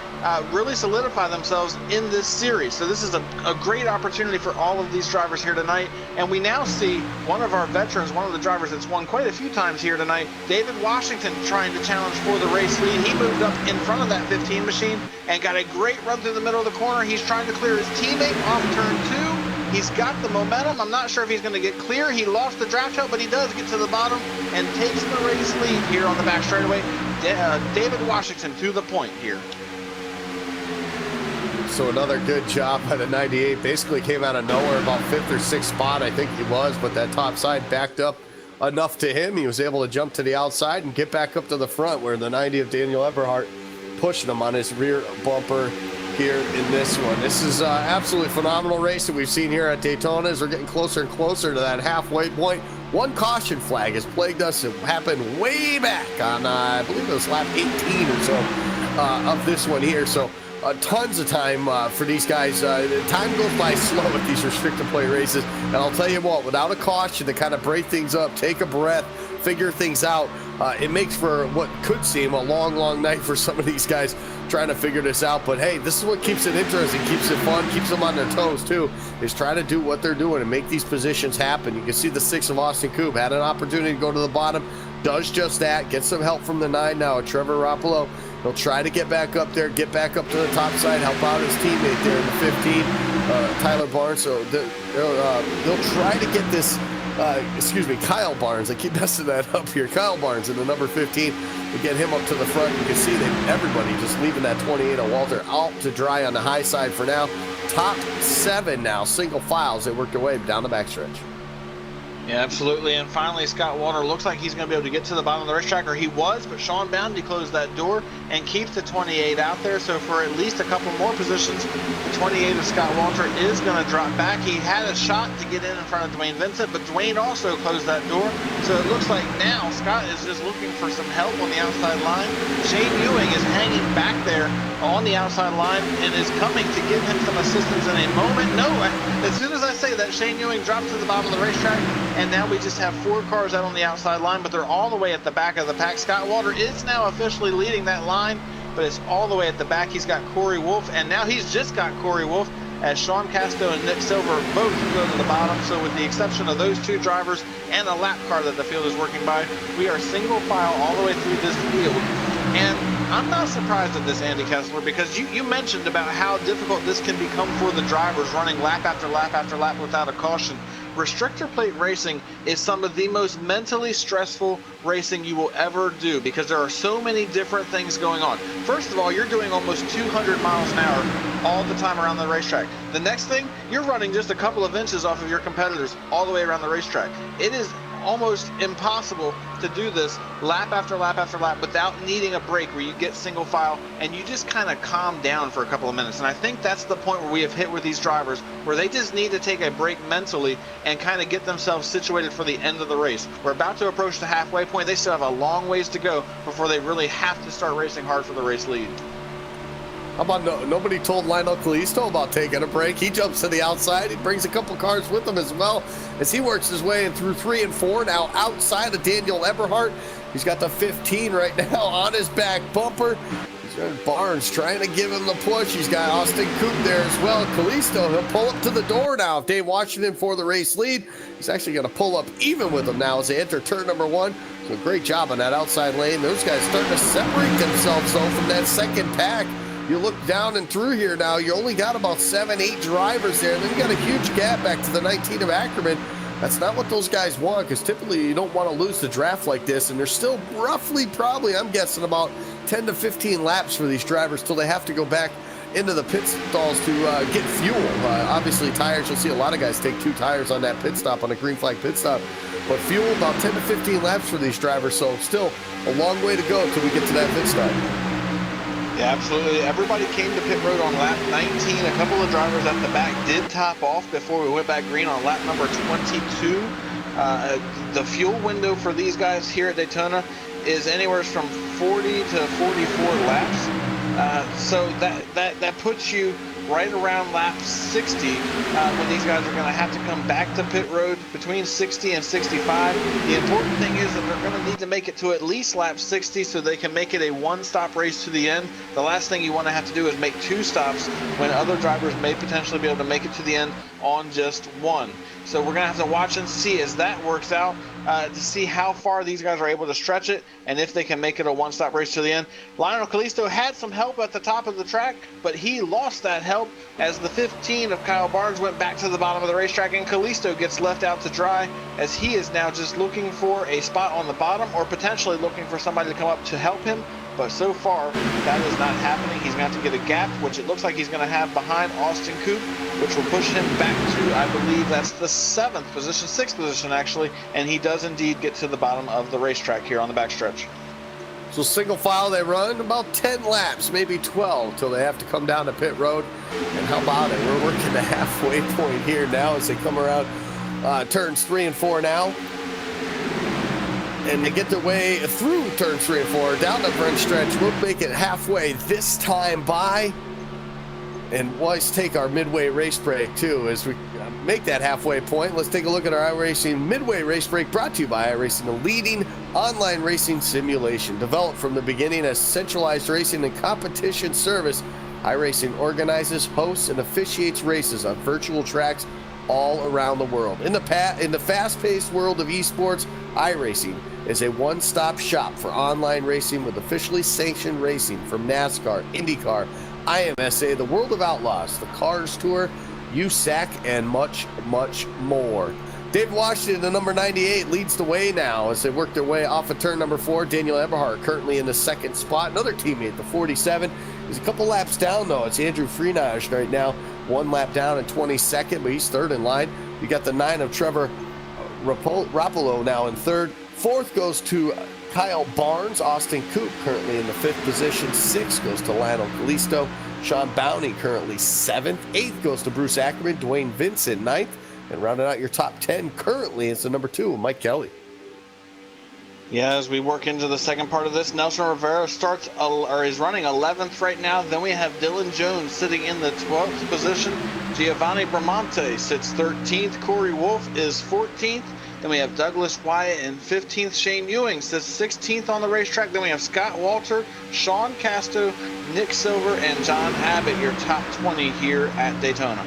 really solidify themselves in this series. So this is a great opportunity for all of these drivers here tonight. And we now see one of our veterans, one of the drivers that's won quite a few times here tonight, David Washington, trying to challenge for the race lead. He moved up in front of that 15 machine and got a great run through the middle of the corner. He's trying to clear his teammate off turn 2. He's got the momentum. I'm not sure if he's going to get clear. He lost the draft help, but he does get to the bottom and takes the race lead here on the back straightaway. David Washington to the point here. So another good job by the 98. Basically came out of nowhere, about 5th or 6th spot, I think he was, but that top side backed up enough to him. He was able to jump to the outside and get back up to the front, where the 90 of Daniel Eberhardt pushing him on his rear bumper here in this one. This is absolutely phenomenal race that we've seen here at Daytona as we're getting closer and closer to that halfway point. One caution flag has plagued us. It happened way back on, I believe it was lap 18 or so of this one here. So tons of time for these guys. Time goes by slow at these restricted play races. And I'll tell you what, without a caution to kind of break things up, take a breath, figure things out, it makes for what could seem a long, long night for some of these guys trying to figure this out. But hey, this is what keeps it interesting, keeps it fun, keeps them on their toes too, is trying to do what they're doing and make these positions happen. You can see the 6 of Austin Coop had an opportunity to go to the bottom, does just that, gets some help from the 9 now, Trevor Roppolo. He'll try to get back up there, get back up to the top side, help out his teammate there in the 15, Tyler Barnes. So they'll try to get this, Kyle Barnes. I keep messing that up here. Kyle Barnes in the number 15 to get him up to the front. You can see that everybody just leaving that 28 of Walter out to dry on the high side for now. Top 7 now, single files. They worked their way down the backstretch. Yeah, absolutely. And finally, Scott Walter looks like he's going to be able to get to the bottom of the racetrack, or he was, but Sean Boundy closed that door and keeps the 28 out there. So for at least a couple more positions, the 28 of Scott Walter is going to drop back. He had a shot to get in front of Dwayne Vincent, but Dwayne also closed that door. So it looks like now Scott is just looking for some help on the outside line. Shane Ewing is hanging back there on the outside line and is coming to give him some assistance in a moment. No, as soon as I say that, Shane Ewing drops to the bottom of the racetrack, and now we just have 4 cars out on the outside line, but they're all the way at the back of the pack. Scott Walter is now officially leading that line, but it's all the way at the back. He's got Corey Wolf, and now he's just got Corey Wolf, as Sean Casto and Nick Silver both go to the bottom. So with the exception of those 2 drivers and a lap car that the field is working by, we are single file all the way through this field. And I'm not surprised at this, Andy Kessler, because you mentioned about how difficult this can become for the drivers running lap after lap after lap without a caution. Restrictor plate racing is some of the most mentally stressful racing you will ever do, because there are so many different things going on. First of all, you're doing almost 200 miles an hour all the time around the racetrack. The next thing, you're running just a couple of inches off of your competitors all the way around the racetrack. It is almost impossible to do this lap after lap after lap without needing a break, where you get single file and you just kind of calm down for a couple of minutes. And I think that's the point where we have hit with these drivers, where they just need to take a break mentally and kind of get themselves situated for the end of the race. We're about to approach the halfway point. They still have a long ways to go before they really have to start racing hard for the race lead. How about nobody told Lionel Kalisto about taking a break? He jumps to the outside. He brings a couple cars with him as well as he works his way in through 3 and 4. Now outside of Daniel Eberhardt. He's got the 15 right now on his back bumper. He's got Barnes trying to give him the push. He's got Austin Coop there as well. Kalisto, he'll pull up to the door now. If Dave Washington for the race lead, he's actually going to pull up even with him now as they enter turn number 1. So great job on that outside lane. Those guys starting to separate themselves though from that second pack. You look down and through here now, you only got about 7, 8 drivers there, and then you got a huge gap back to the 19 of Ackerman. That's not what those guys want, because typically you don't want to lose the draft like this, and there's still roughly, probably, I'm guessing, about 10 to 15 laps for these drivers till they have to go back into the pit stalls to get fuel. Obviously, tires, you'll see a lot of guys take 2 tires on that pit stop, on a green flag pit stop. But fuel, about 10 to 15 laps for these drivers, so still a long way to go until we get to that pit stop. Yeah, absolutely. Everybody came to pit road on lap 19. A couple of drivers at the back did top off before we went back green on lap number 22. The fuel window for these guys here at Daytona is anywhere from 40 to 44 laps. So that puts you right around lap 60 when these guys are going to have to come back to pit road between 60 and 65. The important thing is that they're going to need to make it to at least lap 60 so they can make it a one-stop race to the end. The last thing you want to have to do is make 2 stops when other drivers may potentially be able to make it to the end on just 1. So we're going to have to watch and see as that works out to see how far these guys are able to stretch it and if they can make it a one-stop race to the end. Lionel Callisto had some help at the top of the track, but he lost that help as the 15 of Kyle Barnes went back to the bottom of the racetrack, and Callisto gets left out to dry as he is now just looking for a spot on the bottom or potentially looking for somebody to come up to help him. But so far, that is not happening. He's going to have to get a gap, which it looks like he's going to have behind Austin Coop, which will push him back to, I believe that's the 7th position, 6th position actually, and he does indeed get to the bottom of the racetrack here on the backstretch. So single file, they run about 10 laps, maybe 12, till they have to come down to pit road. And how about it? We're working the halfway point here now as they come around turns 3 and 4 now. And they get their way through turns 3 and 4, down the front stretch. We'll make it halfway this time by. And let's take our midway race break too as we make that halfway point. Let's take a look at our iRacing Midway race break, brought to you by iRacing, the leading online racing simulation. Developed from the beginning as centralized racing and competition service, iRacing organizes, hosts, and officiates races on virtual tracks all around the world. In the fast-paced world of esports, iRacing is a one-stop shop for online racing with officially sanctioned racing from NASCAR, IndyCar, IMSA, the World of Outlaws, the Cars Tour, USAC, and much, much more. Dave Washington, the number 98, leads the way now as they work their way off of turn number 4. Daniel Eberhardt currently in the 2nd spot. Another teammate, the 47. He's a couple laps down, though. It's Andrew Freenage right now. 1 lap down in 22nd, but he's 3rd in line. You got the 9 of Trevor Rapolo now in 3rd. 4th goes to Kyle Barnes. Austin Coop currently in the 5th position. 6th goes to Lionel Callisto. Sean Bowney currently 7th. 8th goes to Bruce Ackerman. Dwayne Vincent 9th. And rounding out your top 10 currently is the number 2, Mike Kelly. Yeah, as we work into the second part of this, Nelson Rivera is running 11th right now. Then we have Dylan Jones sitting in the 12th position. Giovanni Bramante sits 13th. Corey Wolf is 14th. Then we have Douglas Wyatt in 15th. Shane Ewing sits 16th on the racetrack. Then we have Scott Walter, Sean Casto, Nick Silver, and John Abbott, your top 20 here at Daytona.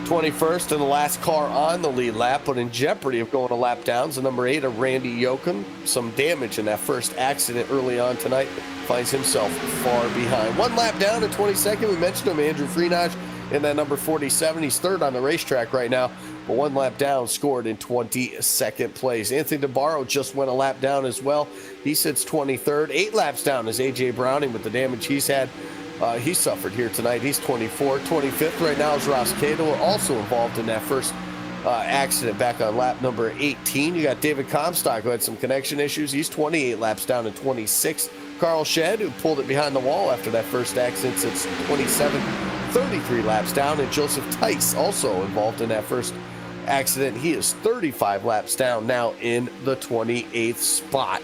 21st and the last car on the lead lap, but in jeopardy of going a lap down, is the number 8 of Randy Yoakum. Some damage in that first accident early on tonight. Finds himself far behind. 1 lap down in 22nd. We mentioned him, Andrew Freenage, in that number 47. He's 3rd on the racetrack right now, but 1 lap down, scored in 22nd place. Anthony DeBarro just went a lap down as well. He sits 23rd. 8 laps down is A.J. Browning with the damage he's had. He suffered here tonight. He's 24th. 25th right now is Ross Cato, also involved in that first accident back on lap number 18. You got David Comstock, who had some connection issues. He's 28 laps down in 26th. Carl Shedd, who pulled it behind the wall after that first accident, sits 27th, 33 laps down. And Joseph Tice, also involved in that first accident. He is 35 laps down now in the 28th spot.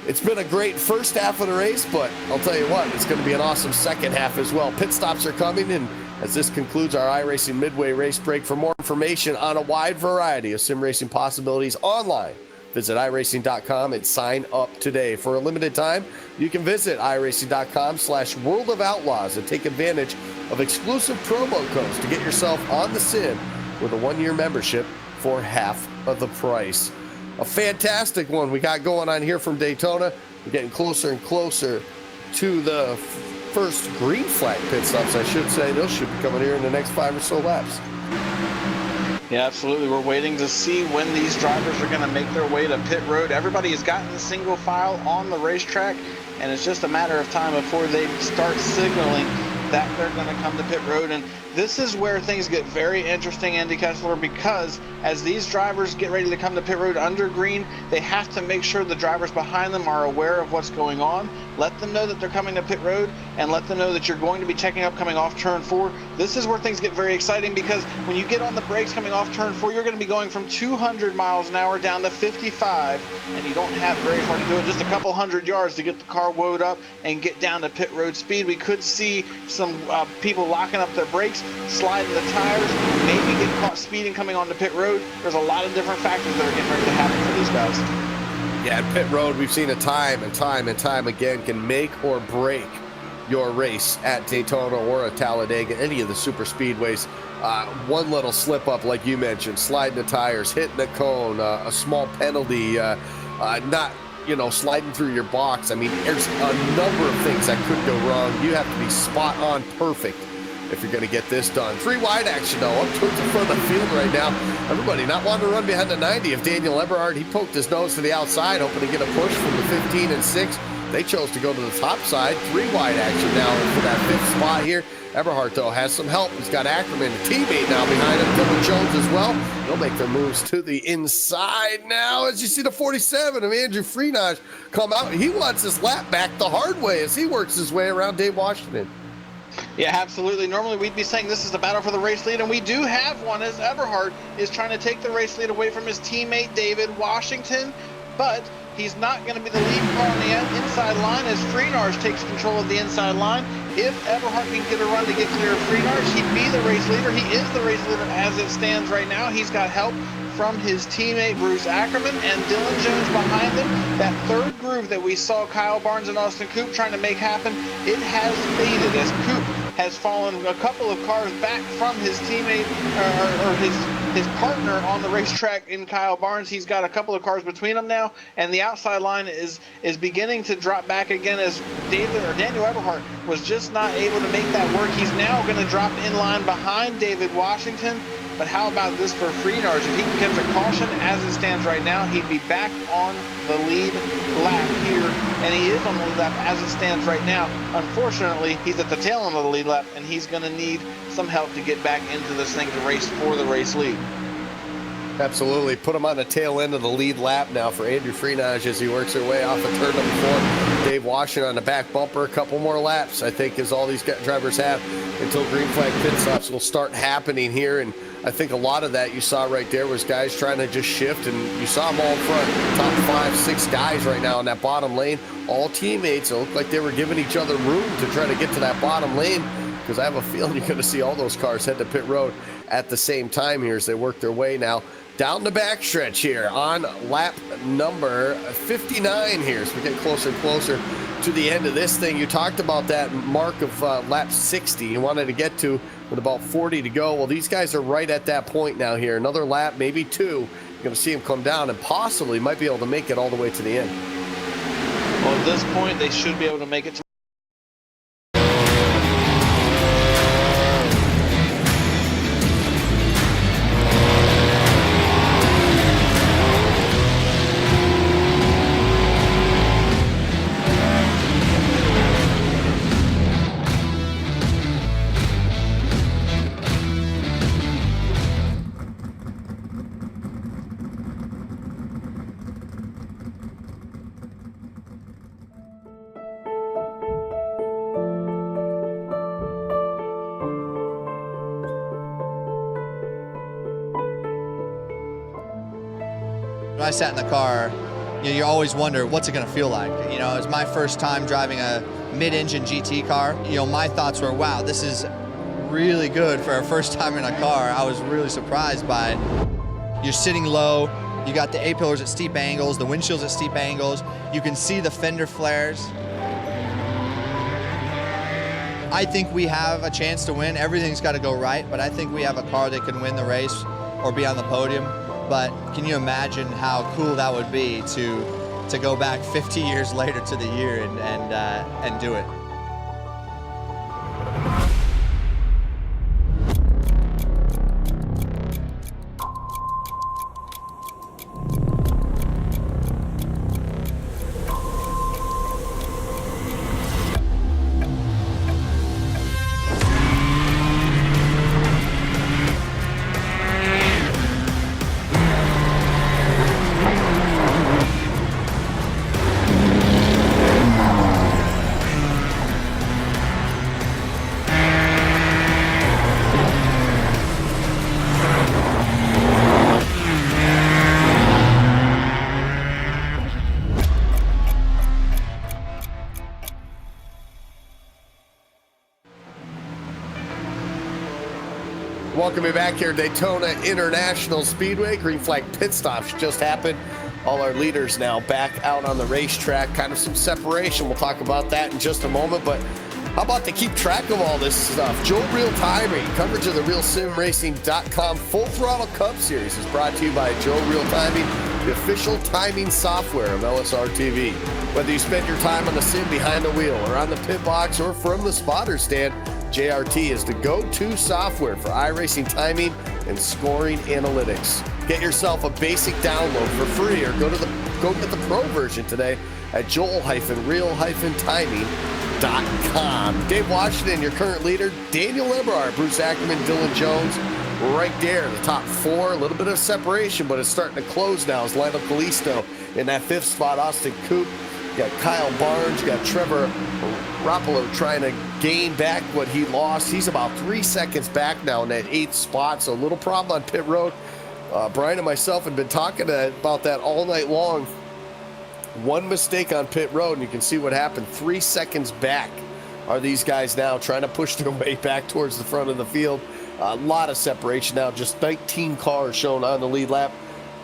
It's been a great first half of the race, but I'll tell you what, it's going to be an awesome second half as well. Pit stops are coming, and as this concludes our iRacing Midway race break, for more information on a wide variety of sim racing possibilities online, visit iRacing.com and sign up today. For a limited time, you can visit iRacing.com/World of Outlaws and take advantage of exclusive promo codes to get yourself on the sim with a 1-year membership for half of the price. A fantastic one we got going on here from Daytona. We're getting closer and closer to the first green flag pit stops, I should say. Those should be coming here in the next 5 or so laps. Yeah, absolutely. We're waiting to see when these drivers are going to make their way to pit road. Everybody has gotten the single file on the racetrack, and it's just a matter of time before they start signaling that they're going to come to pit road. And this is where things get very interesting, Andy Kessler, because as these drivers get ready to come to pit road under green, they have to make sure the drivers behind them are aware of what's going on. Let them know that they're coming to pit road, and let them know that you're going to be checking up coming off turn 4. This is where things get very exciting, because when you get on the brakes coming off turn 4, you're going to be going from 200 miles an hour down to 55, and you don't have very far to do it, just a couple hundred yards to get the car woed up and get down to pit road speed. We could see some people locking up their brakes, sliding the tires, maybe get caught speeding coming onto pit road. There's a lot of different factors that are getting ready to happen for these guys. Yeah, at pit road, we've seen it time and time again, can make or break your race at Daytona or at Talladega, any of the super speedways. One little slip up, like you mentioned, sliding the tires, hitting the cone, a small penalty, not, sliding through your box. I mean, there's a number of things that could go wrong. You have to be spot on perfect if you're going to get this done. 3 wide action, though, up towards the front of the field right now. Everybody not wanting to run behind the 90. If Daniel Eberhard, he poked his nose to the outside, hoping to get a push from the 15 and 6. They chose to go to the top side. 3 wide action now for that 5th spot here. Eberhard, though, has some help. He's got Ackerman, a teammate now behind him. Dylan Jones as well. They'll make their moves to the inside now as you see the 47 of Andrew Freenage come out. He wants his lap back the hard way as he works his way around Dave Washington. Yeah, absolutely. Normally we'd be saying this is the battle for the race lead, and we do have one as Eberhard is trying to take the race lead away from his teammate David Washington, but he's not going to be the lead car on the inside line as Freenage takes control of the inside line. If Eberhard can get a run to get clear of Freenage, he'd be the race leader. He is the race leader as it stands right now. He's got help from his teammate Bruce Ackerman and Dylan Jones behind them. That third groove that we saw Kyle Barnes and Austin Coop trying to make happen, it has faded as Coop has fallen a couple of cars back from his teammate or his partner on the racetrack in Kyle Barnes. He's got a couple of cars between them now, and the outside line is beginning to drop back again as Daniel Eberhard was just not able to make that work. He's now going to drop in line behind David Washington. But how about this for Freenage? If he can catch a caution as it stands right now, he'd be back on the lead lap here. And he is on the lead lap as it stands right now. Unfortunately, he's at the tail end of the lead lap, and he's going to need some help to get back into this thing to race for the race lead. Absolutely. Put him on the tail end of the lead lap now for Andrew Freenage as he works her way off of turn number 4. Dave Washington on the back bumper. A couple more laps, I think, is all these drivers have until green flag pit stops will start happening here. And I think a lot of that you saw right there was guys trying to just shift, and you saw them all in front. Top 5, 6 guys right now in that bottom lane. All teammates. It looked like they were giving each other room to try to get to that bottom lane, because I have a feeling you're going to see all those cars head to pit road at the same time here as they work their way now down the backstretch here on lap number 59 here. So we get closer and closer to the end of this thing. You talked about that mark of lap 60 you wanted to get to with about 40 to go. Well, these guys are right at that point now here. Another lap, maybe 2. You're going to see them come down and possibly might be able to make it all the way to the end. Well, at this point, they should be able to make it to When I sat in the car, you always wonder what's it going to feel like. It was my first time driving a mid-engine GT car. My thoughts were, wow, this is really good for our first time in a car. I was really surprised by it. You're sitting low, you got the A-pillars at steep angles, the windshield's at steep angles, you can see the fender flares. I think we have a chance to win. Everything's got to go right, but I think we have a car that can win the race or be on the podium. But can you imagine how cool that would be to go back 50 years later to the year and do it? Welcome you back here, Daytona International Speedway. Green flag pit stops just happened. All our leaders now back out on the racetrack. Kind of some separation. We'll talk about that in just a moment. But how about to keep track of all this stuff? Joe Real Timing, coverage of the RealSimRacing.com Full Throttle Cup Series is brought to you by Joe Real Timing, the official timing software of LSRTV. Whether you spend your time on the sim behind the wheel or on the pit box or from the spotter stand, JRT is the go-to software for iRacing timing and scoring analytics. Get yourself a basic download for free or go get the pro version today at joel-real-timing.com. Dave Washington, your current leader. Daniel Eberhard, Bruce Ackerman, Dylan Jones, right there, the top four. A little bit of separation, but it's starting to close now. It's Lionel Callisto in that fifth spot. Austin Coop. You got Kyle Barnes. You got Trevor Rapolo trying to gain back what he lost. He's about 3 seconds back now in that eighth spot, so a little problem on pit road. Brian and myself have been talking about that all night long. One mistake on pit road, and you can see what happened. 3 seconds back are these guys now trying to push their way back towards the front of the field. A lot of separation now, just 19 cars shown on the lead lap.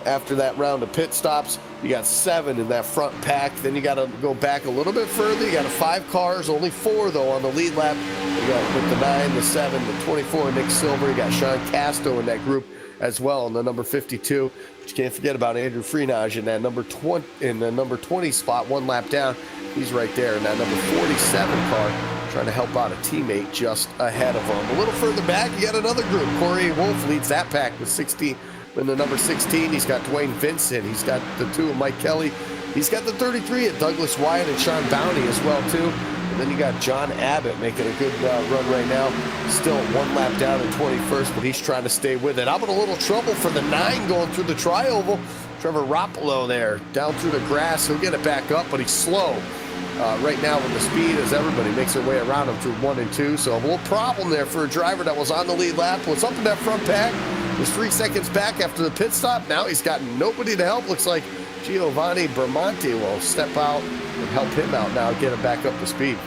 After that round of pit stops, you got 7 in that front pack. Then you got to go back a little bit further. You got 5 cars, only 4 though on the lead lap. You got with the 9, the 7, the 24, Nick Silver. You got Sean Casto in that group as well in the number 52. But you can't forget about Andrew Freenage in that number 20 in the number 20 spot, 1 lap down. He's right there in that number 47 car, trying to help out a teammate just ahead of him. A little further back, you got another group. Corey Wolf leads that pack with 60. In the number 16, he's got Dwayne Vincent. He's got the 2 of Mike Kelly. He's got the 33 of Douglas Wyatt and Sean Bounty as well, too. And then you got John Abbott making a good run right now. Still 1 lap down in 21st, but he's trying to stay with it. How about a little trouble for the 9 going through the tri-oval? Trevor Rapolo there, down through the grass. He'll get it back up, but he's slow right now with the speed as everybody makes their way around him through 1 and 2. So a little problem there for a driver that was on the lead lap. Was up in that front pack. Was 3 seconds back after the pit stop. Now he's got nobody to help. Looks like Giovanni Bramante will step out and help him out now, get him back up to speed.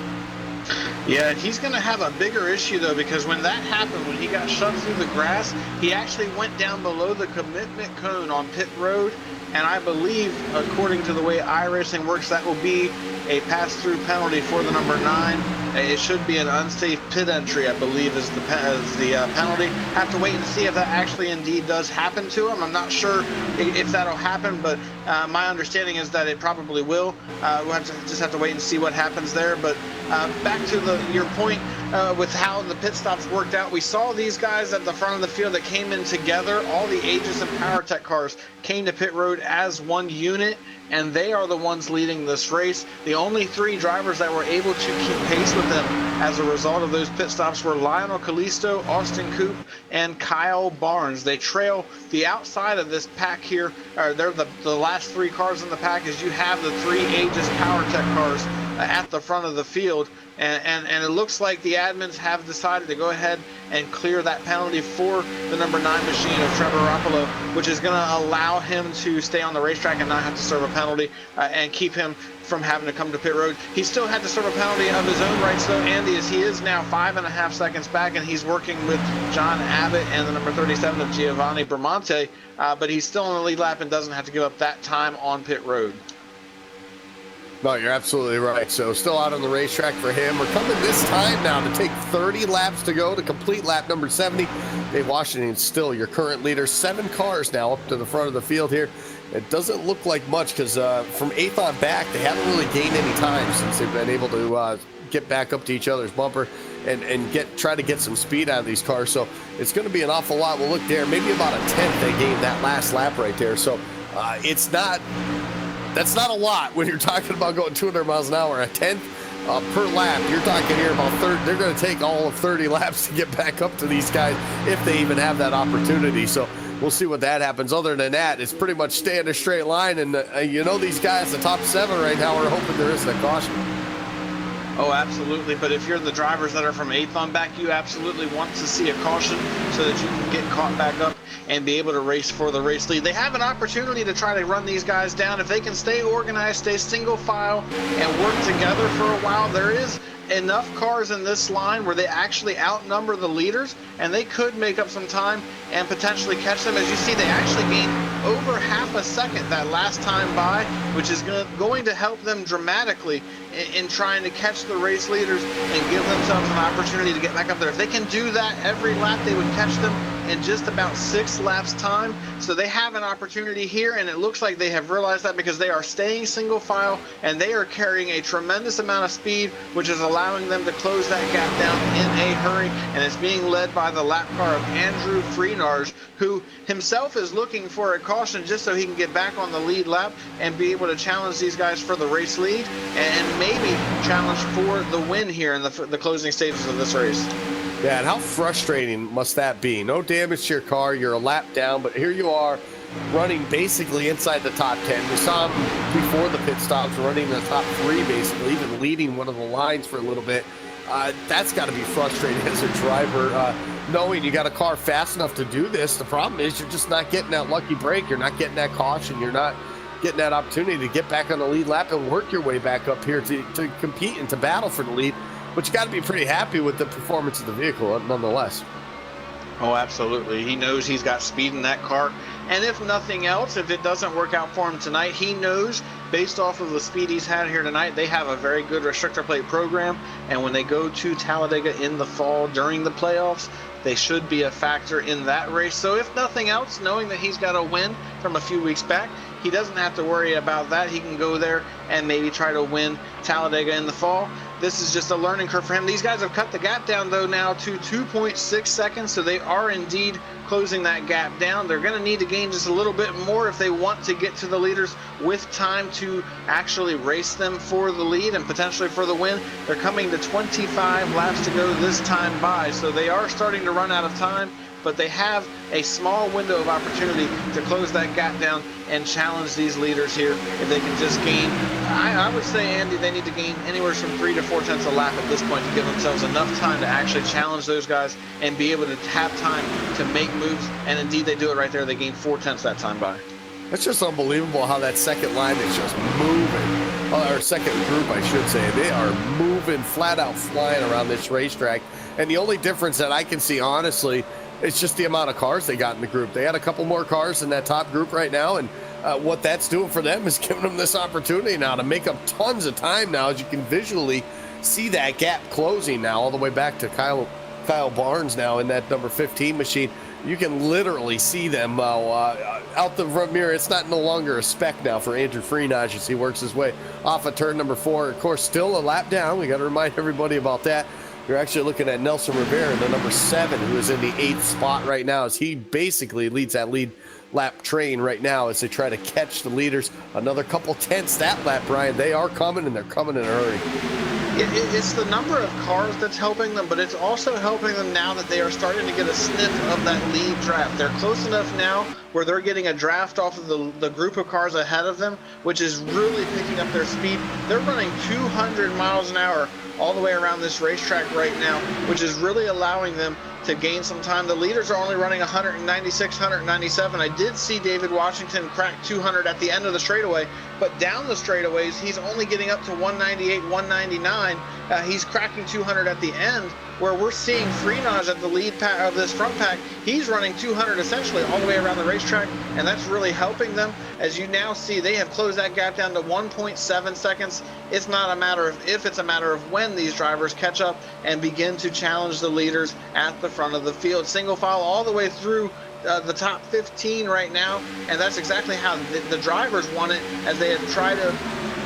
Yeah, he's going to have a bigger issue, though, because when that happened, when he got shoved through the grass, he actually went down below the commitment cone on pit road. And I believe, according to the way iRacing works, that will be a pass-through penalty for the number 9. It should be an unsafe pit entry, I believe, is the penalty. Have to wait and see if that actually indeed does happen to him. I'm not sure if that'll happen, but my understanding is that it probably will. We'll just have to wait and see what happens there. But back to your point with how the pit stops worked out, we saw these guys at the front of the field that came in together. All the Aegis and PowerTech cars came to pit road as one unit, and they are the ones leading this race. The only 3 drivers that were able to keep pace with them as a result of those pit stops were Lionel Callisto, Austin Coop, and Kyle Barnes. They trail the outside of this pack here. They're the last 3 cars in the pack, as you have the 3 Aegis PowerTech cars at the front of the field. And it looks like the admins have decided to go ahead and clear that penalty for the number 9 machine of Trevor Rapolo, which is going to allow him to stay on the racetrack and not have to serve a penalty and keep him from having to come to pit road. He still had to serve a penalty of his own rights, though, Andy, as he is now 5.5 seconds back, and he's working with John Abbott and the number 37 of Giovanni Bramante, but he's still on the lead lap and doesn't have to give up that time on pit road. No, you're absolutely right. So still out on the racetrack for him. We're coming this time now to take 30 laps to go to complete lap number 70. Dave Washington still your current leader. 7 cars now up to the front of the field here. It doesn't look like much because from 8th on back, they haven't really gained any time since they've been able to get back up to each other's bumper and try to get some speed out of these cars. So it's going to be an awful lot. We'll look there. Maybe about a 10th they gained that last lap right there. So it's not... That's not a lot when you're talking about going 200 miles an hour. A 10th per lap, you're talking here about 30. They're going to take all of 30 laps to get back up to these guys if they even have that opportunity. So we'll see what that happens. Other than that, it's pretty much stay in a straight line. And you know, these guys, the top 7 right now, are hoping there isn't a caution. Oh, absolutely. But if you're the drivers that are from 8th on back, you absolutely want to see a caution so that you can get caught back up and be able to race for the race lead. They have an opportunity to try to run these guys down. If they can stay organized, stay single file, and work together for a while, there is enough cars in this line where they actually outnumber the leaders, and they could make up some time and potentially catch them. As you see, they actually gained over half a second that last time by, which is going to help them dramatically in trying to catch the race leaders and give themselves an opportunity to get back up there. If they can do that every lap, they would catch them in just about 6 laps time. So they have an opportunity here, and it looks like they have realized that, because they are staying single file and they are carrying a tremendous amount of speed, which is allowing them to close that gap down in a hurry. And it's being led by the lap car of Andrew Freenarge, who himself is looking for a caution just so he can get back on the lead lap and be able to challenge these guys for the race lead, and maybe challenge for the win here in the closing stages of this race. Yeah, and how frustrating must that be? No damage to your car, you're a lap down, but here you are running basically inside the top 10. We saw him before the pit stops running in the top 3, basically, even leading one of the lines for a little bit. That's got to be frustrating as a driver, knowing you got a car fast enough to do this. The problem is you're just not getting that lucky break. You're not getting that caution. You're not getting that opportunity to get back on the lead lap and work your way back up here to compete and to battle for the lead. But you got to be pretty happy with the performance of the vehicle nonetheless. Oh, absolutely. He knows he's got speed in that car. And if nothing else, if it doesn't work out for him tonight, he knows, based off of the speed he's had here tonight, they have a very good restrictor plate program. And when they go to Talladega in the fall during the playoffs, they should be a factor in that race. So if nothing else, knowing that he's got a win from a few weeks back, he doesn't have to worry about that. He can go there and maybe try to win Talladega in the fall. This is just a learning curve for him. These guys have cut the gap down, though, now to 2.6 seconds, so they are indeed closing that gap down. They're going to need to gain just a little bit more if they want to get to the leaders with time to actually race them for the lead and potentially for the win. They're coming to 25 laps to go this time by, so they are starting to run out of time, but they have a small window of opportunity to close that gap down and challenge these leaders here. If they can just gain, I would say, Andy, they need to gain anywhere from 3 to 4 tenths a lap at this point to give themselves enough time to actually challenge those guys and be able to have time to make moves. And indeed, they do it right there. They gain 4 tenths that time by. It's just unbelievable how that second line is just moving, or second group, I should say. They are moving, flat out flying around this racetrack. And the only difference that I can see, honestly, it's just the amount of cars they got in the group. They had a couple more cars in that top group right now, and what that's doing for them is giving them this opportunity now to make up tons of time now, as you can visually see that gap closing now all the way back to Kyle Barnes now in that number 15 machine. You can literally see them out the front mirror. It's no longer a speck now for Andrew Freenage as he works his way off of turn number 4. Of course, still a lap down. We got to remind everybody about that. You're actually looking at Nelson Rivera, the number 7, who is in the 8th spot right now, as he basically leads that lead lap train right now as they try to catch the leaders. Another couple tenths that lap, Brian. They are coming, and they're coming in a hurry. It's the number of cars that's helping them, but it's also helping them now that they are starting to get a sniff of that lead draft. They're close enough now where they're getting a draft off of the group of cars ahead of them, which is really picking up their speed. They're running 200 miles an hour all the way around this racetrack right now, which is really allowing them to gain some time. The leaders are only running 196, 197. I did see David Washington crack 200 at the end of the straightaway, but down the straightaways, he's only getting up to 198, 199. He's cracking 200 at the end, where we're seeing Freenage at the lead of this front pack. He's running 200 essentially all the way around the racetrack, and that's really helping them. As you now see, they have closed that gap down to 1.7 seconds. It's not a matter of if, it's a matter of when these drivers catch up and begin to challenge the leaders at the front of the field. Single file all the way through the top 15 right now, and that's exactly how the drivers want it, as they have tried to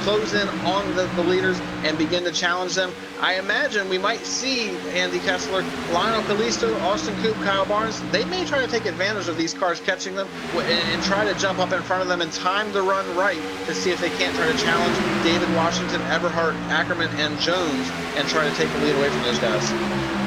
close in on the leaders and begin to challenge them. I imagine we might see Andy Kessler, Lionel Kalisto, Austin Coop, Kyle Barnes. They may try to take advantage of these cars catching them and try to jump up in front of them and time the run right to see if they can't try to challenge David Washington, Eberhardt, Ackerman, and Jones and try to take the lead away from those guys.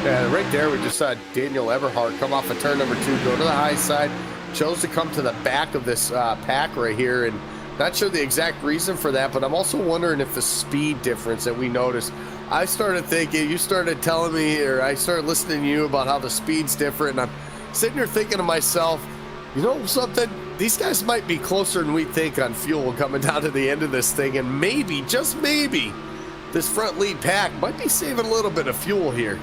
Yeah, right there we just saw Daniel Eberhardt come off of turn number 2, go to the high side, chose to come to the back of this pack right here, and not sure the exact reason for that, but I'm also wondering if the speed difference that we noticed. I started thinking, you started telling me, or I started listening to you about how the speed's different, and I'm sitting here thinking to myself, you know something, these guys might be closer than we think on fuel coming down to the end of this thing, and maybe, just maybe, this front lead pack might be saving a little bit of fuel here.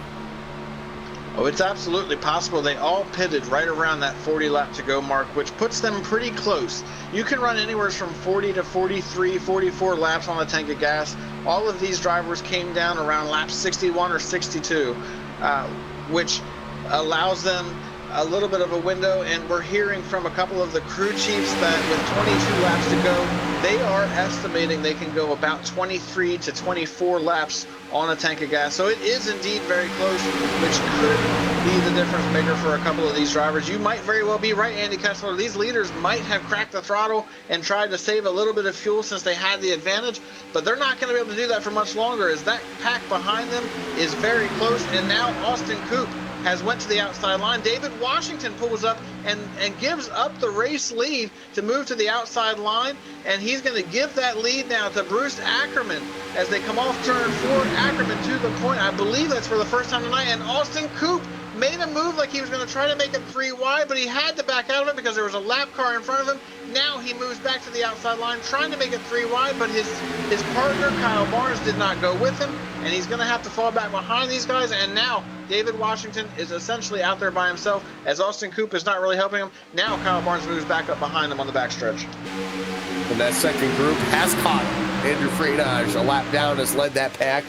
Oh, it's absolutely possible. They all pitted right around that 40 lap to go mark, which puts them pretty close. You can run anywhere from 40 to 43, 44 laps on a tank of gas. All of these drivers came down around lap 61 or 62, which allows them a little bit of a window. And we're hearing from a couple of the crew chiefs that with 22 laps to go, they are estimating they can go about 23 to 24 laps on a tank of gas. So it is indeed very close, which could be the difference maker for a couple of these drivers. You might very well be right, Andy Kessler. These leaders might have cracked the throttle and tried to save a little bit of fuel since they had the advantage, but they're not going to be able to do that for much longer, as that pack behind them is very close. And now Austin Coop has went to the outside line. David Washington pulls up and gives up the race lead to move to the outside line, and he's going to give that lead now to Bruce Ackerman as they come off turn 4. Ackerman to the point. I believe that's for the first time tonight, and Austin Coop made a move like he was going to try to make it 3 wide, but he had to back out of it because there was a lap car in front of him. Now he moves back to the outside line, trying to make it 3 wide, but his partner, Kyle Barnes, did not go with him, and he's going to have to fall back behind these guys. And now David Washington is essentially out there by himself, as Austin Coop is not really helping him. Now Kyle Barnes moves back up behind him on the backstretch. And that second group has caught him. Andrew Freenage, a lap down, has led that pack,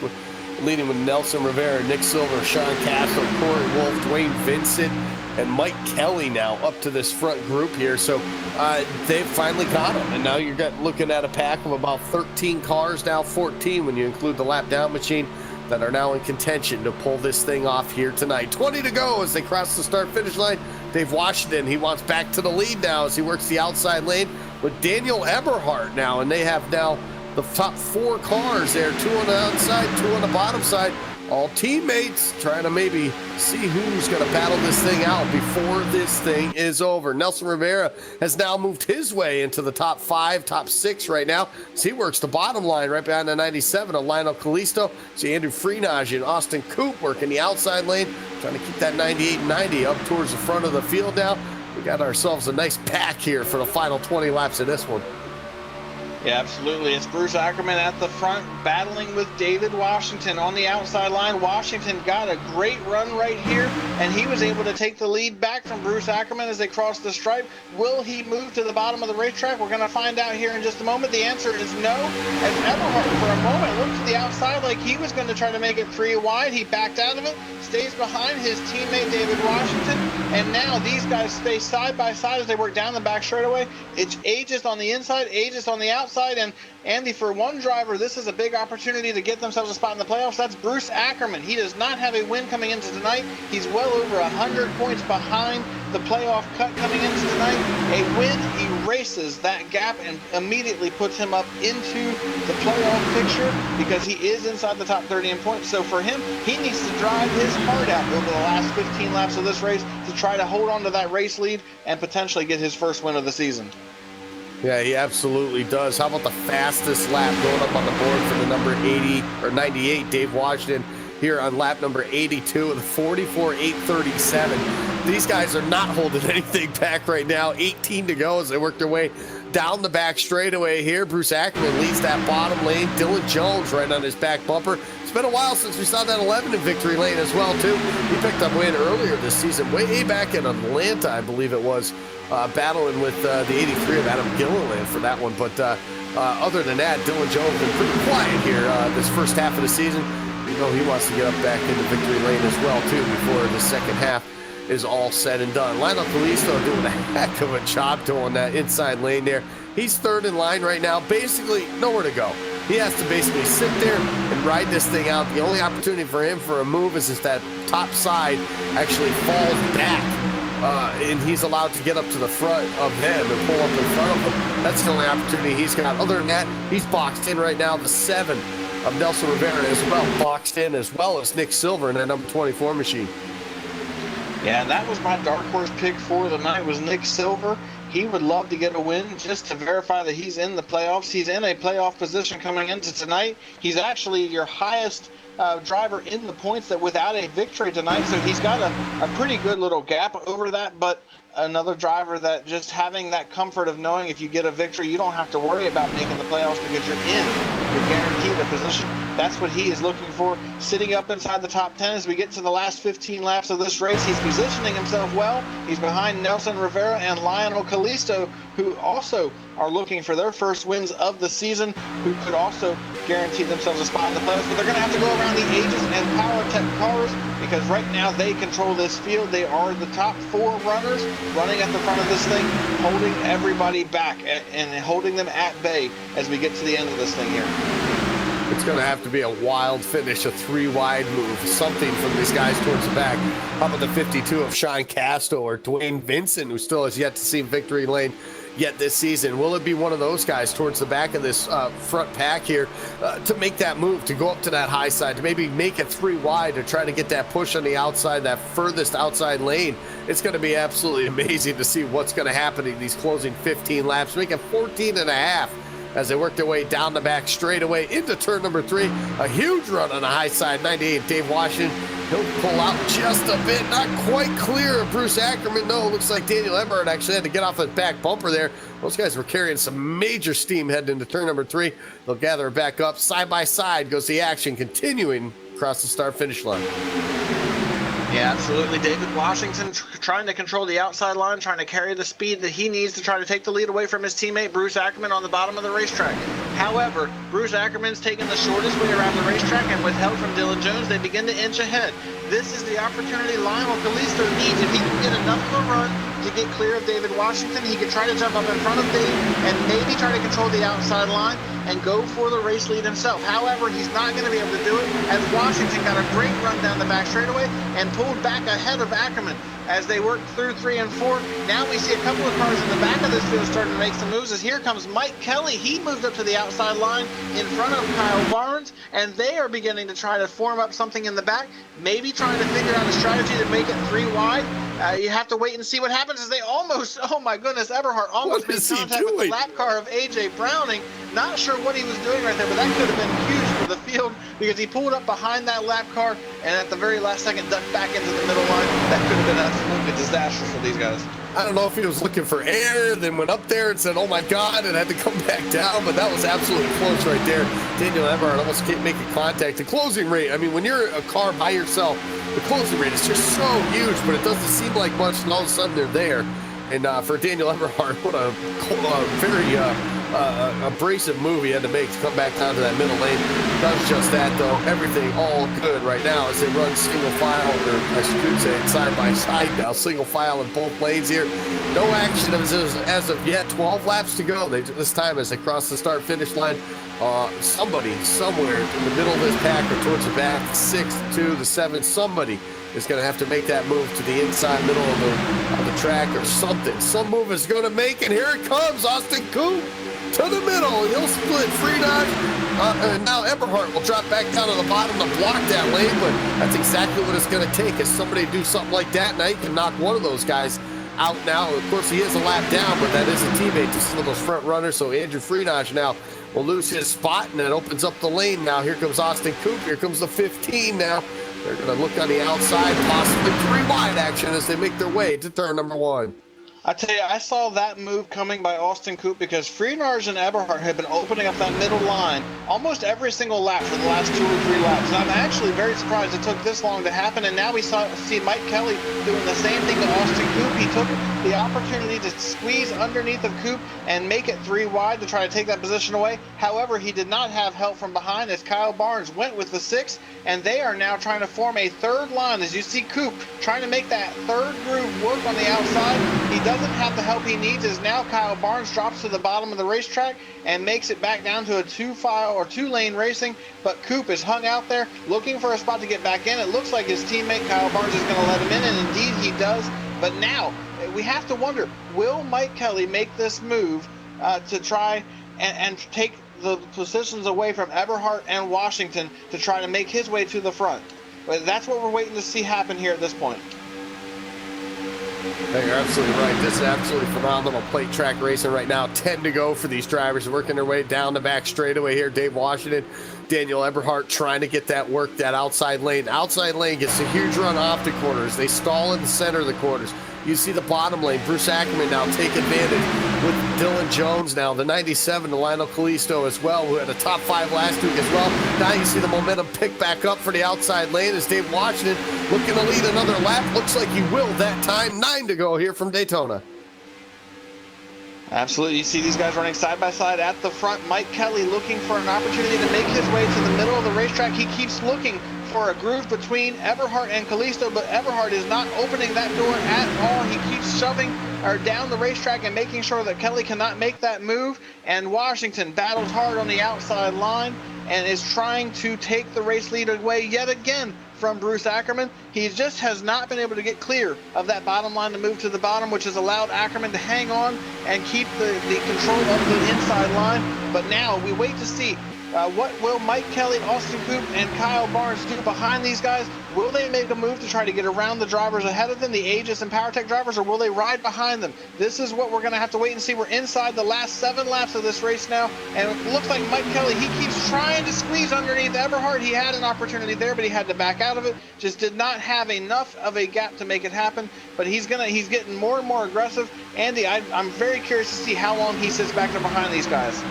leading with Nelson Rivera, Nick Silver, Sean Castro, Corey Wolf, Dwayne Vincent, and Mike Kelly now up to this front group here. So they've finally got him. And now you're looking at a pack of about 13 cars, now 14 when you include the lap down machine, that are now in contention to pull this thing off here tonight. 20 to go as they cross the start-finish line. Dave Washington, he wants back to the lead now as he works the outside lane with Daniel Eberhardt now. And they have now the top 4 cars there, 2 on the outside, 2 on the bottom side. All teammates trying to maybe see who's going to battle this thing out before this thing is over. Nelson Rivera has now moved his way into the top 5, top 6 right now. So he works the bottom line right behind the 97 of Lionel Kalisto. See Andrew Freenage and Austin Coop working the outside lane, trying to keep that 98 and 90 up towards the front of the field now. We got ourselves a nice pack here for the final 20 laps of this one. Yeah, absolutely. It's Bruce Ackerman at the front battling with David Washington on the outside line. Washington got a great run right here, and he was able to take the lead back from Bruce Ackerman as they cross the stripe. Will he move to the bottom of the racetrack? We're going to find out here in just a moment. The answer is no, as Eberhardt for a moment looked to the outside like he was going to try to make it 3 wide. He backed out of it, stays behind his teammate David Washington, and now these guys stay side by side as they work down the back straightaway. It's Aegis on the inside, Aegis on the outside. And Andy, for one driver, this is a big opportunity to get themselves a spot in the playoffs. That's Bruce Ackerman. He does not have a win coming into tonight. He's well over 100 points behind the playoff cut coming into tonight. A win erases that gap and immediately puts him up into the playoff picture because he is inside the top 30 in points. So for him, he needs to drive his heart out over the last 15 laps of this race to try to hold on to that race lead and potentially get his first win of the season. Yeah, he absolutely does. How about the fastest lap going up on the board for the number 80 or 98, Dave Washington, here on lap number 82 with 44.837. These guys are not holding anything back right now. 18 to go as they work their way down the back straightaway here. Bruce Ackerman leads that bottom lane. Dylan Jones right on his back bumper. It's been a while since we saw that 11 in victory lane as well, too. He picked up win earlier this season, way back in Atlanta, I believe it was. Battling with the 83 of Adam Gilliland for that one. But other than that, Dylan Jones has been pretty quiet here this first half of the season. You know, he wants to get up back into victory lane as well, too, before the second half is all said and done. Lionel Kalisto doing a heck of a job doing that inside lane there. He's third in line right now, basically nowhere to go. He has to basically sit there and ride this thing out. The only opportunity for him for a move is if that top side actually falls back. And he's allowed to get up to the front of him and pull up in front of him. That's the only opportunity he's got. Other than that, he's boxed in right now. The 7 of Nelson Rivera as well, boxed in, as well as Nick Silver in that number 24 machine. Yeah, and that was my dark horse pick for the night, was Nick Silver. He would love to get a win just to verify that he's in the playoffs. He's in a playoff position coming into tonight. He's actually your highest driver in the points that without a victory tonight, so he's got a pretty good little gap over that. But another driver that just having that comfort of knowing if you get a victory, you don't have to worry about making the playoffs because you're in. You're guaranteed a position. That's what he is looking for, sitting up inside the top 10 as we get to the last 15 laps of this race. He's positioning himself well. He's behind Nelson Rivera and Lionel Calisto, who also are looking for their first wins of the season, who could also guarantee themselves a spot in the playoffs. But they're going to have to go around the Aegis and PowerTech cars, because right now they control this field. They are the top 4 runners running at the front of this thing, holding everybody back and holding them at bay as we get to the end of this thing here. It's going to have to be a wild finish, a 3-wide move, something from these guys towards the back. How about the 52 of Sean Casto or Dwayne Vincent, who still has yet to see victory lane yet this season? Will it be one of those guys towards the back of this front pack here to make that move, to go up to that high side, to maybe make it 3 wide, to try to get that push on the outside, that furthest outside lane? It's going to be absolutely amazing to see what's going to happen in these closing 15 laps, making 14 and a half as they work their way down the back straightaway into turn number 3. A huge run on the high side, 98. Dave Washington, he'll pull out just a bit, not quite clear of Bruce Ackerman. No, it looks like Daniel Eberhardt actually had to get off his back bumper there. Those guys were carrying some major steam heading into turn number 3. They'll gather it back up. Side by side goes the action, continuing across the start-finish line. Yeah, absolutely. David Washington trying to control the outside line, trying to carry the speed that he needs to try to take the lead away from his teammate Bruce Ackerman on the bottom of the racetrack. However, Bruce Ackerman's taking the shortest way around the racetrack, and with help from Dylan Jones, they begin to inch ahead. This is the opportunity Lionel Calisto needs. If he can get enough of a run to get clear of David Washington, he can try to jump up in front of Dave and maybe try to control the outside line and go for the race lead himself. However, he's not going to be able to do it, as Washington got a great run down the back straightaway and pulled back ahead of Ackerman as they work through 3 and 4. Now we see a couple of cars in the back of this field starting to make some moves, as here comes Mike Kelly. He moved up to the outside line in front of Kyle Barnes, and they are beginning to try to form up something in the back, maybe trying to figure out a strategy to make it 3 wide. You have to wait and see what happens, as they almost, oh my goodness, Eberhardt almost made contact with the lap car of AJ Browning. Not sure what he was doing right there, but that could have been huge for the field, because he pulled up behind that lap car and at the very last second ducked back into the middle line. That could have been absolutely disastrous for these guys. I don't know if he was looking for air, then went up there and said, oh my God, and had to come back down, but that was absolutely close right there. Daniel Eberhardt almost can't make a contact. The closing rate, I mean, when you're a car by yourself, the closing rate is just so huge, but it doesn't seem like much, and all of a sudden they're there. And for Daniel Eberhardt, what a very abrasive move he had to make to come back down to that middle lane. Does just that, though. Everything all good right now as they run single file, or I should say side by side now, single file in both lanes here. No action as of yet. 12 laps to go. This time as they cross the start-finish line, somebody somewhere in the middle of this pack or towards the back, the 6th, 2, the 7th, somebody is going to have to make that move to the inside middle of the track or something. Some move is going to make, and here it comes, Austin Coop to the middle. He'll split Freenot, and now Eberhardt will drop back down to the bottom to block that lane, but that's exactly what it's going to take, is somebody to do something like that. Now you can knock one of those guys out now. Of course, he is a lap down, but that is a teammate to some of those front runners, so Andrew Freenot now will lose his spot, and that opens up the lane. Now here comes Austin Coop. Here comes the 15 now. They're going to look on the outside, possibly 3 wide action as they make their way to turn number 1. I tell you, I saw that move coming by Austin Coop, because Freenarge and Eberhardt had been opening up that middle line almost every single lap for the last 2 or 3 laps. And I'm actually very surprised it took this long to happen. And now we see Mike Kelly doing the same thing to Austin Coop. He took the opportunity to squeeze underneath of Coop and make it 3 wide to try to take that position away. However, he did not have help from behind, as Kyle Barnes went with the 6, and they are now trying to form a 3rd line. As you see Coop trying to make that 3rd groove work on the outside. He doesn't have the help he needs, as now Kyle Barnes drops to the bottom of the racetrack and makes it back down to a 2-lane racing, but Coop is hung out there looking for a spot to get back in. It looks like his teammate Kyle Barnes is going to let him in, and indeed he does. But now we have to wonder, will Mike Kelly make this move to try and take the positions away from Eberhardt and Washington to try to make his way to the front? But that's what we're waiting to see happen here at this point. Hey, you're absolutely right. This is absolutely phenomenal plate track racing right now. 10 to go for these drivers, working their way down the back straightaway here. Dave Washington, Daniel Eberhardt trying to get that work, that outside lane. Outside lane gets a huge run off the corners. They stall in the center of the corners. You see the bottom lane. Bruce Ackerman now take advantage with Dylan Jones now. The 97 to Lionel Kalisto as well, who had a top 5 last week as well. Now you see the momentum pick back up for the outside lane as Dave Washington looking to lead another lap. Looks like he will that time. 9 to go here from Daytona. Absolutely. You see these guys running side by side at the front. Mike Kelly looking for an opportunity to make his way to the middle of the racetrack. He keeps looking for a groove between Everhart and Kalisto, but Everhart is not opening that door at all. He keeps shoving down the racetrack and making sure that Kelly cannot make that move. And Washington battles hard on the outside line and is trying to take the race lead away yet again from Bruce Ackerman. He just has not been able to get clear of that bottom line to move to the bottom, which has allowed Ackerman to hang on and keep the control of the inside line. But now we wait to see what will Mike Kelly, Austin Coop, and Kyle Barnes do behind these guys. Will they make a move to try to get around the drivers ahead of them, the Aegis and PowerTech drivers, or will they ride behind them? This is what we're going to have to wait and see. We're inside the last 7 laps of this race now, and it looks like Mike Kelly, he keeps trying to squeeze underneath Everhart. He had an opportunity there, but he had to back out of it. Just did not have enough of a gap to make it happen, but he's getting more and more aggressive. Andy, I'm very curious to see how long he sits back there behind these guys.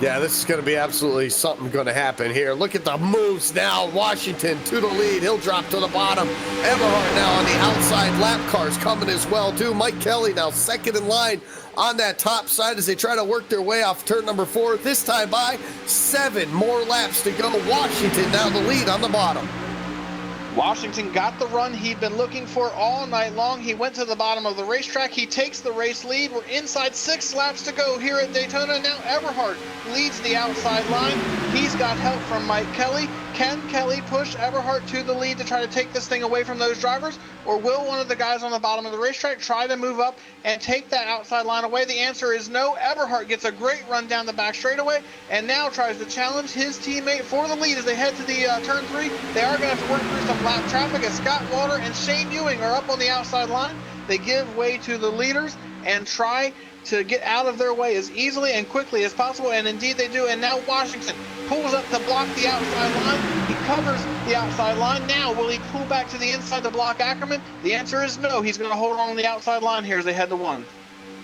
Yeah, this is going to be absolutely something going to happen here. Look at the moves now. Washington to the lead. He'll drop to the bottom. Everhart now on the outside. Lap cars coming as well, too. Mike Kelly now second in line on that top side as they try to work their way off turn number 4. This time by 7 more laps to go. Washington now the lead on the bottom. Washington got the run he'd been looking for all night long. He went to the bottom of the racetrack. He takes the race lead. We're inside 6 laps to go here at Daytona. Now Everhart leads the outside line. He's got help from Mike Kelly. Can Kelly push Everhart to the lead to try to take this thing away from those drivers? Or will one of the guys on the bottom of the racetrack try to move up and take that outside line away? The answer is no. Everhart gets a great run down the back straightaway and now tries to challenge his teammate for the lead as they head to the turn 3. They are going to have to work through some lap traffic as Scott Walter and Shane Ewing are up on the outside line. They give way to the leaders and try to get out of their way as easily and quickly as possible, and indeed they do. And now Washington pulls up to block the outside line. He covers the outside line. Now will he pull back to the inside to block Ackerman? The answer is no. He's going to hold on the outside line here as they head to 1.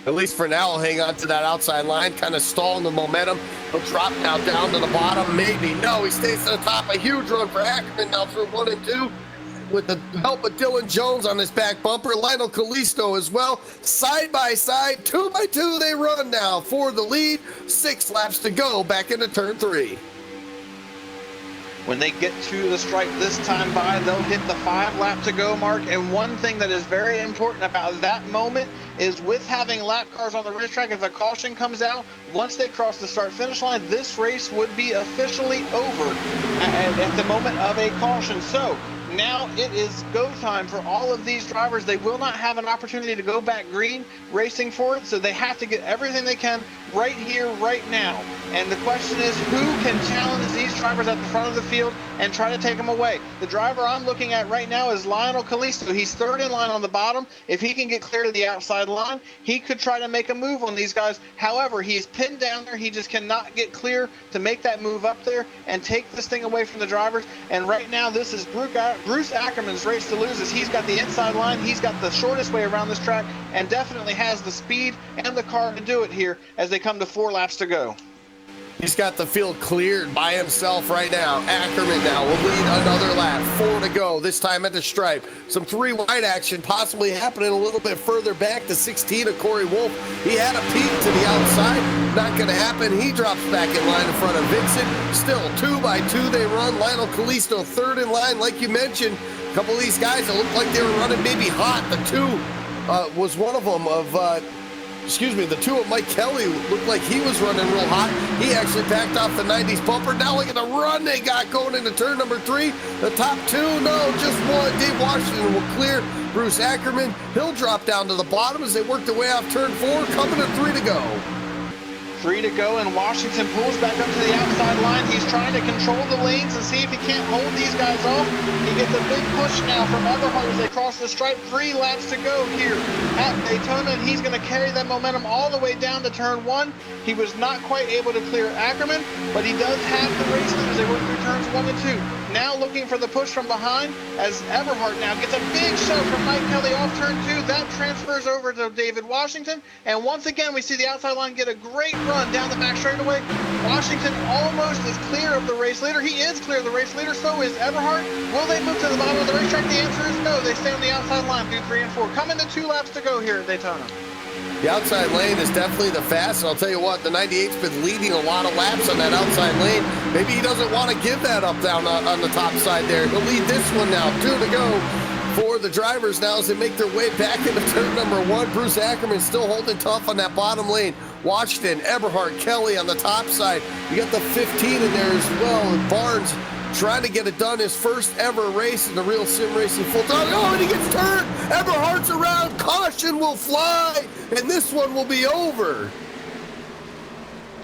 At least for now, he'll hang on to that outside line, kind of stalling the momentum. He'll drop now down to the bottom. Maybe. No, he stays to the top. A huge run for Ackerman now through 1 and 2. With the help of Dylan Jones on his back bumper, Lionel Kalisto as well. Side by side, 2 by 2 they run now for the lead. 6 laps to go back into turn 3. When they get to the stripe this time by, they'll hit the 5 lap to go mark. And one thing that is very important about that moment is with having lap cars on the racetrack, if a caution comes out, once they cross the start-finish line, this race would be officially over at the moment of a caution. So now it is go time for all of these drivers. They will not have an opportunity to go back green racing for it, so they have to get everything they can right here, right now. And the question is, who can challenge these drivers at the front of the field and try to take them away? The driver I'm looking at right now is Lionel Kalisto. He's 3rd in line on the bottom. If he can get clear to the outside line, he could try to make a move on these guys. However, he's pinned down there. He just cannot get clear to make that move up there and take this thing away from the drivers. And right now, this is Bruce Ackerman's race to lose, as he's got the inside line. He's got the shortest way around this track and definitely has the speed and the car to do it here as they come to 4 laps to go. He's got the field cleared by himself right now. Ackerman now will lead another lap. 4 to go, this time at the stripe. Some 3 wide action possibly happening a little bit further back to 16 of Corey Wolf. He had a peek to the outside. Not going to happen. He drops back in line in front of Vincent. Still 2 by 2 they run. Lionel Kalisto 3rd in line, like you mentioned. A couple of these guys that looked like they were running maybe hot. The 2 was one of them of... the 2 of Mike Kelly looked like he was running real hot. He actually backed off the 90s bumper. Now look at the run they got going into turn number 3. The top 2, no, just 1. Dave Washington will clear Bruce Ackerman. He'll drop down to the bottom as they work their way off turn 4, coming to 3 to go. 3 to go, and Washington pulls back up to the outside line. He's trying to control the lanes and see if he can't hold these guys off. He gets a big push now from Everhart as they cross the stripe. 3 laps to go here at Daytona, and he's going to carry that momentum all the way down to turn 1. He was not quite able to clear Ackerman, but he does have the race lead as they work through turns 1 and 2. now looking for the push from behind as Eberhard now gets a big shove from Mike Kelly off turn 2. That transfers over to David Washington. And once again, we see the outside line get a great run down the back straightaway. Washington almost is clear of the race leader. He is clear of the race leader, so is Eberhard. Will they move to the bottom of the racetrack? The answer is no. They stay on the outside line through 3 and 4. Coming to 2 laps to go here at Daytona. The outside lane is definitely the fastest. I'll tell you what, the 98's been leading a lot of laps on that outside lane. Maybe he doesn't want to give that up down on the top side there. He'll lead this one now. 2 to go for the drivers now as they make their way back into turn number 1. Bruce Ackerman still holding tough on that bottom lane. Washington, Eberhard, Kelly on the top side. You got the 15 in there as well. And Barnes trying to get it done, his first ever race in the real sim racing full time. Oh, and he gets turned. Eberhard's around. Caution will fly, and this one will be over.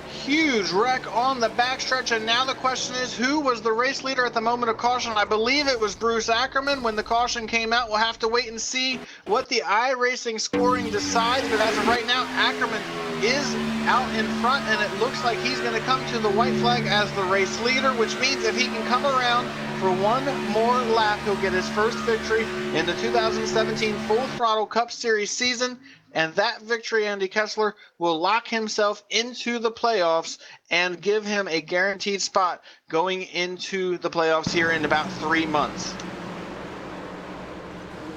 Huge wreck on the backstretch, and now the question is, who was the race leader at the moment of caution? I believe it was Bruce Ackerman. When the caution came out, we'll have to wait and see what the iRacing scoring decides, but as of right now, Ackerman is out in front, and it looks like he's going to come to the white flag as the race leader, which means if he can come around for one more lap, he'll get his first victory in the 2017 Full Throttle Cup Series season. And that victory, Andy Kessler, will lock himself into the playoffs and give him a guaranteed spot going into the playoffs here in about 3 months.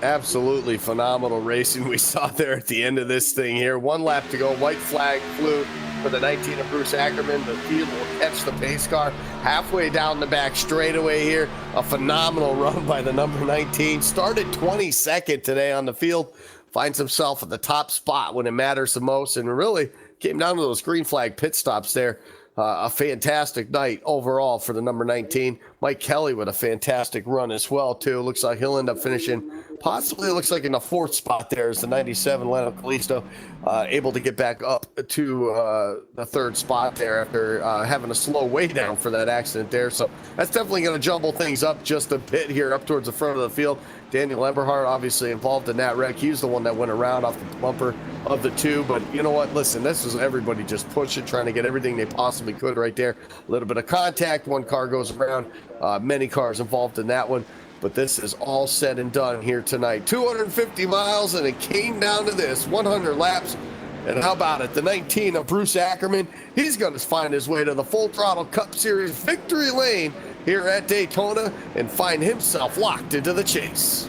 Absolutely phenomenal racing we saw there at the end of this thing here. 1 lap to go. White flag flew for the 19 of Bruce Ackerman. The field will catch the pace car halfway down the back straightaway here. A phenomenal run by the number 19. Started 22nd today on the field. Finds himself at the top spot when it matters the most, and really came down to those green flag pit stops there. A fantastic night overall for the number 19. Mike Kelly with a fantastic run as well, too. Looks like he'll end up finishing, possibly looks like in the 4th spot there as the 97 Lando Callisto able to get back up to the 3rd spot there after having a slow way down for that accident there. So that's definitely going to jumble things up just a bit here up towards the front of the field. Daniel Eberhard obviously involved in that wreck. He's the one that went around off the bumper of the 2. But you know what? Listen, this is everybody just pushing, trying to get everything they possibly could right there. A little bit of contact. 1 car goes around. Many cars involved in that one. But this is all said and done here tonight. 250 miles, and it came down to this. 100 laps. And how about it? The 19 of Bruce Ackerman. He's going to find his way to the Full Throttle Cup Series victory lane here at Daytona and find himself locked into the chase.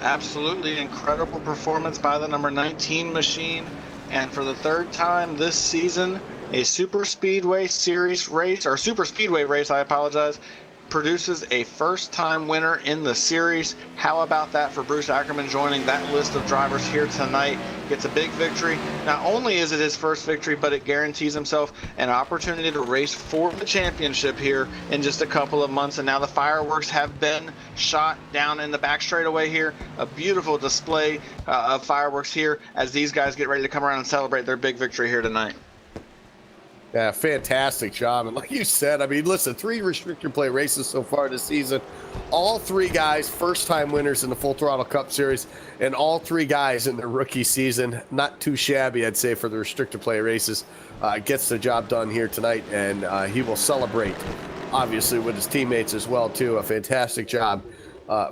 Absolutely incredible performance by the number 19 machine. And for the 3rd time this season, a Super Speedway Series race, or Super Speedway race, I apologize, produces a first-time winner in the series. How about that for Bruce Ackerman joining that list of drivers here tonight? Gets a big victory. Not only is it his first victory, but it guarantees himself an opportunity to race for the championship here in just a couple of months. And now the fireworks have been shot down in the back straightaway here. A beautiful display of fireworks here as these guys get ready to come around and celebrate their big victory here tonight. Yeah, fantastic job. And like you said, I mean, listen, 3 restrictor plate races so far this season. All 3 guys first-time winners in the Full Throttle Cup Series, and all 3 guys in their rookie season. Not too shabby, I'd say, for the restrictor plate races. Gets the job done here tonight, and he will celebrate, obviously, with his teammates as well, too. A fantastic job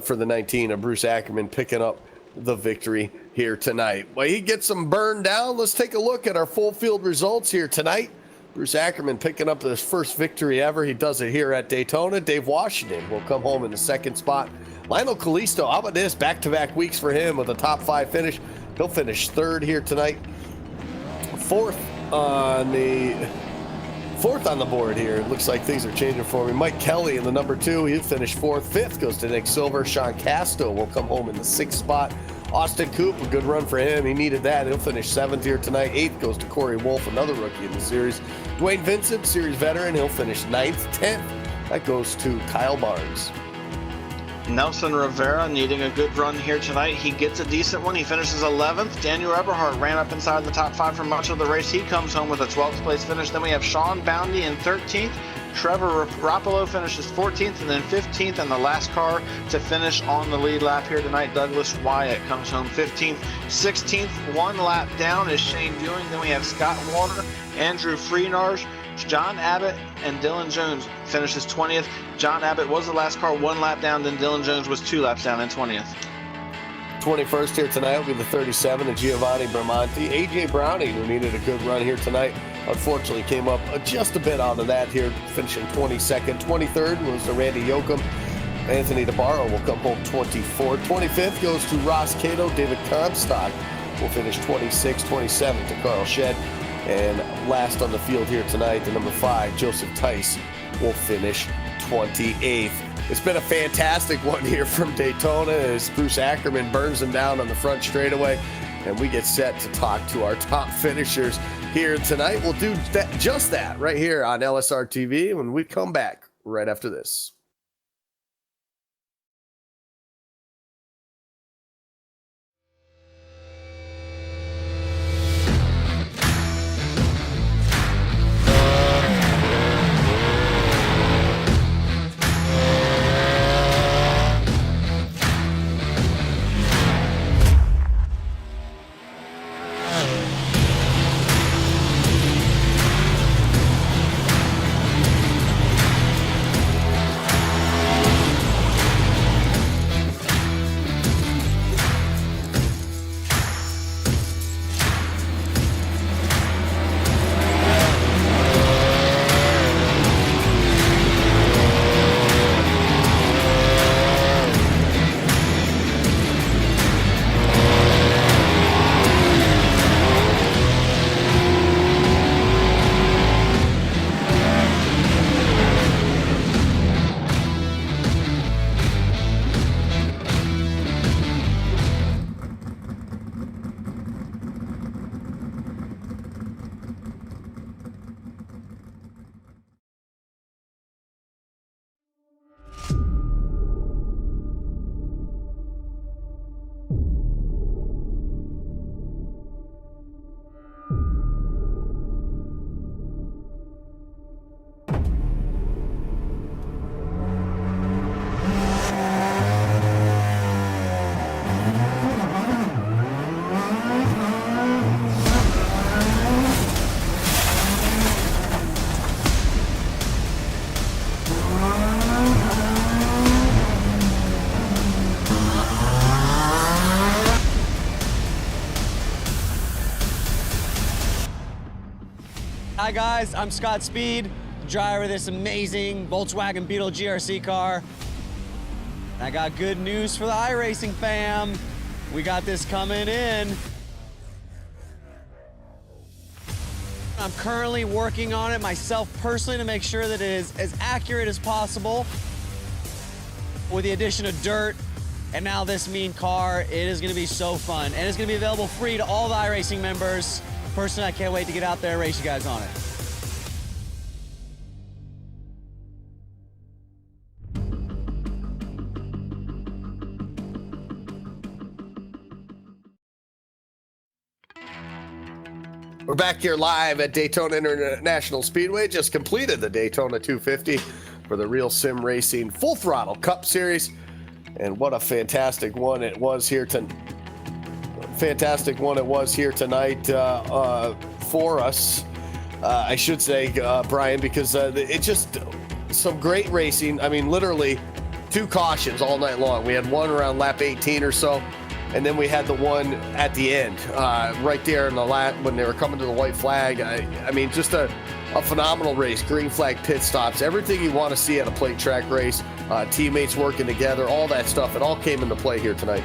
for the 19 of Bruce Ackerman picking up the victory here tonight. Well, he gets them burned down. Let's take a look at our full field results here tonight. Bruce Ackerman picking up his first victory ever. He does it here at Daytona. Dave Washington will come home in the 2nd spot. Lionel Callisto, how about this? Back-to-back weeks for him with a top 5 finish. He'll finish 3rd here tonight. 4th on the board here. It looks like things are changing for me. Mike Kelly in the number 2. He'll finish 4th. 5th goes to Nick Silver. Sean Casto will come home in the 6th spot. Austin Coop, a good run for him. He needed that. He'll finish 7th here tonight. 8th goes to Corey Wolf, another rookie in the series. Dwayne Vincent, series veteran. He'll finish 9th. 10th, that goes to Kyle Barnes. Nelson Rivera needing a good run here tonight. He gets a decent one. He finishes 11th. Daniel Eberhard ran up inside the top 5 for much of the race. He comes home with a 12th place finish. Then we have Sean Boundy in 13th. Trevor Rapolo finishes 14th, and then 15th, and the last car to finish on the lead lap here tonight, Douglas Wyatt comes home 15th. 16th, 1 lap down is Shane Dewing. Then we have Scott Warner, Andrew Freenarge, John Abbott and Dylan Jones finishes 20th. John Abbott was the last car, 1 lap down, then Dylan Jones was 2 laps down in 20th. 21st here tonight will be the 37 of Giovanni Bramante. AJ Browning, who needed a good run here tonight, unfortunately came up just a bit out of that here, finishing 22nd. 23rd was the Randy Yoakum. Anthony DeBarro will come home 24th. 25th goes to Ross Cato. David Comstock will finish 26th. 27th to Carl Shedd. And last on the field here tonight, the number 5, Joseph Tice, will finish 28th. It's been a fantastic one here from Daytona as Bruce Ackerman burns them down on the front straightaway. And we get set to talk to our top finishers here tonight. We'll do just that right here on LSR TV when we come back right after this. Hi guys, I'm Scott Speed, driver of this amazing Volkswagen Beetle GRC car. I got good news for the iRacing fam. We got this coming in. I'm currently working on it myself personally to make sure that it is as accurate as possible. With the addition of dirt and now this mean car, it is gonna be so fun. And it's gonna be available free to all the iRacing members. Personally, I can't wait to get out there and race you guys on it. We're back here live at Daytona International Speedway. Just completed the Daytona 250 for the Real Sim Racing Full Throttle Cup Series. And what a fantastic one it was here tonight. For us, I should say, Brian, because it just some great racing. I mean, literally 2 cautions all night long. We had one around lap 18 or so, and then we had the one at the end, right there in the lap when they were coming to the white flag. I mean, just a phenomenal race. Green flag pit stops, everything you want to see at a plate track race. Teammates working together, all that stuff. It all came into play here tonight.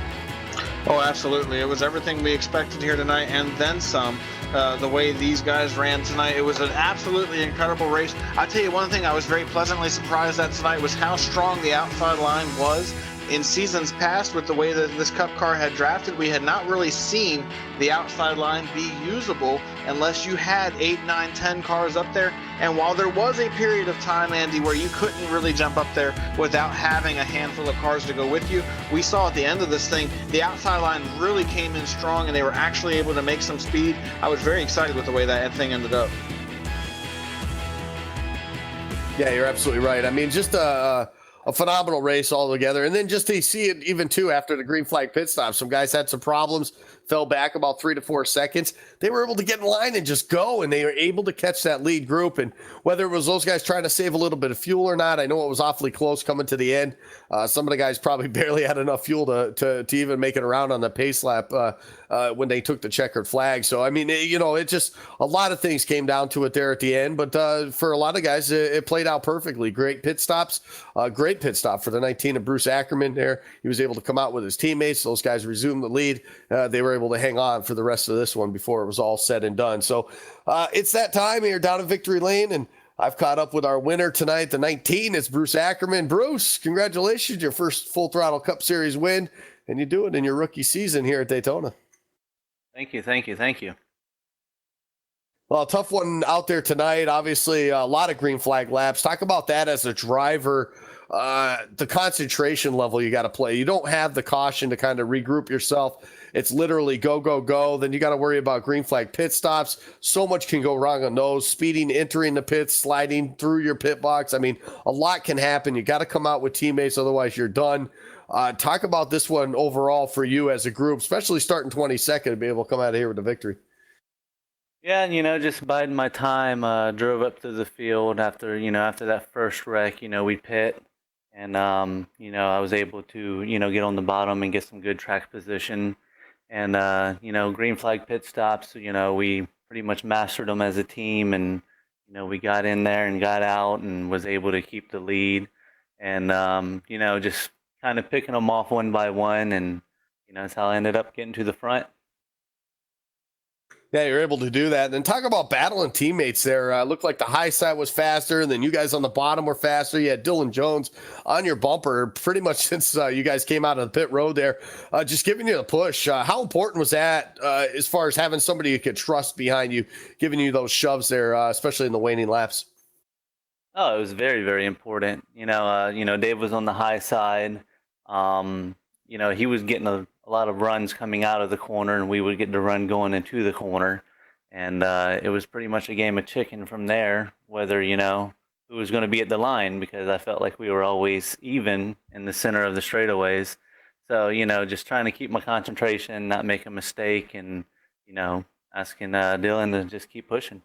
Oh, absolutely. It was everything we expected here tonight and then some. The way these guys ran tonight, it was an absolutely incredible race. I tell you one thing I was very pleasantly surprised at tonight was how strong the outside line was. In seasons past, with the way that this Cup car had drafted, we had not really seen the outside line be usable unless you had 8, 9, 10 cars up there. And while there was a period of time, Andy, where you couldn't really jump up there without having a handful of cars to go with you, we saw at the end of this thing, the outside line really came in strong and they were actually able to make some speed. I was very excited with the way that thing ended up. Yeah, you're absolutely right. I mean, just a a phenomenal race altogether. And then just to see it even too after the green flag pit stop, some guys had some problems, fell back about 3 to 4 seconds. They were able to get in line and just go, and they were able to catch that lead group. And whether it was those guys trying to save a little bit of fuel or not, I know it was awfully close coming to the end. Some of the guys probably barely had enough fuel to even make it around on the pace lap when they took the checkered flag. So, I mean, it just a lot of things came down to it there at the end. But for a lot of guys, it played out perfectly. Great pit stops. Great pit stop for the 19 of Bruce Ackerman there. He was able to come out with his teammates. Those guys resumed the lead. They were able to hang on for the rest of this one before it was all said and done. So it's that time here down in Victory Lane, and I've caught up with our winner tonight, the 19. It's Bruce Ackerman. Bruce, congratulations, your first Full Throttle Cup Series win, and you do it in your rookie season here at Daytona. Thank you. Well, tough one out there tonight. Obviously, a lot of green flag laps. Talk about that as a driver, the concentration level you got to play. You don't have the caution to kind of regroup yourself. It's literally go, go, go. Then you got to worry about green flag pit stops. So much can go wrong on those. Speeding, entering the pits, sliding through your pit box. I mean, a lot can happen. You got to come out with teammates, otherwise you're done. Talk about this one overall for you as a group, especially starting 22nd to be able to come out of here with a victory. Yeah, just biding my time. Drove up to the field after that first wreck. We pit, and I was able to get on the bottom and get some good track position, and green flag pit stops. We pretty much mastered them as a team, and we got in there and got out and was able to keep the lead, and just kind of picking them off one by one, and that's how I ended up getting to the front. Yeah, you're able to do that. And then talk about battling teammates there. Looked like the high side was faster, and then you guys on the bottom were faster. You had Dylan Jones on your bumper pretty much since you guys came out of the pit road there, just giving you a push. How important was that as far as having somebody you could trust behind you, giving you those shoves there, especially in the waning laps? Oh, it was very, very important. Dave was on the high side. He was getting a lot of runs coming out of the corner, and we would get the run going into the corner. And it was pretty much a game of chicken from there, whether, who was going to be at the line, because I felt like we were always even in the center of the straightaways. So, just trying to keep my concentration, not make a mistake, and, asking Dylan to just keep pushing.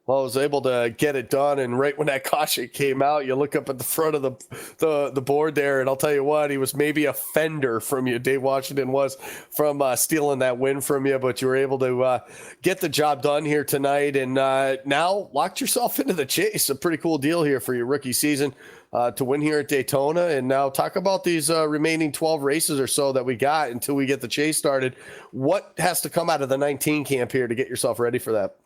Well, I was able to get it done, and right when that caution came out, you look up at the front of the board there, and I'll tell you what, he was maybe a fender from you. Dave Washington was from stealing that win from you, but you were able to get the job done here tonight, and now locked yourself into the chase. A pretty cool deal here for your rookie season to win here at Daytona. And now talk about these remaining 12 races or so that we got until we get the chase started. What has to come out of the 19 camp here to get yourself ready for that?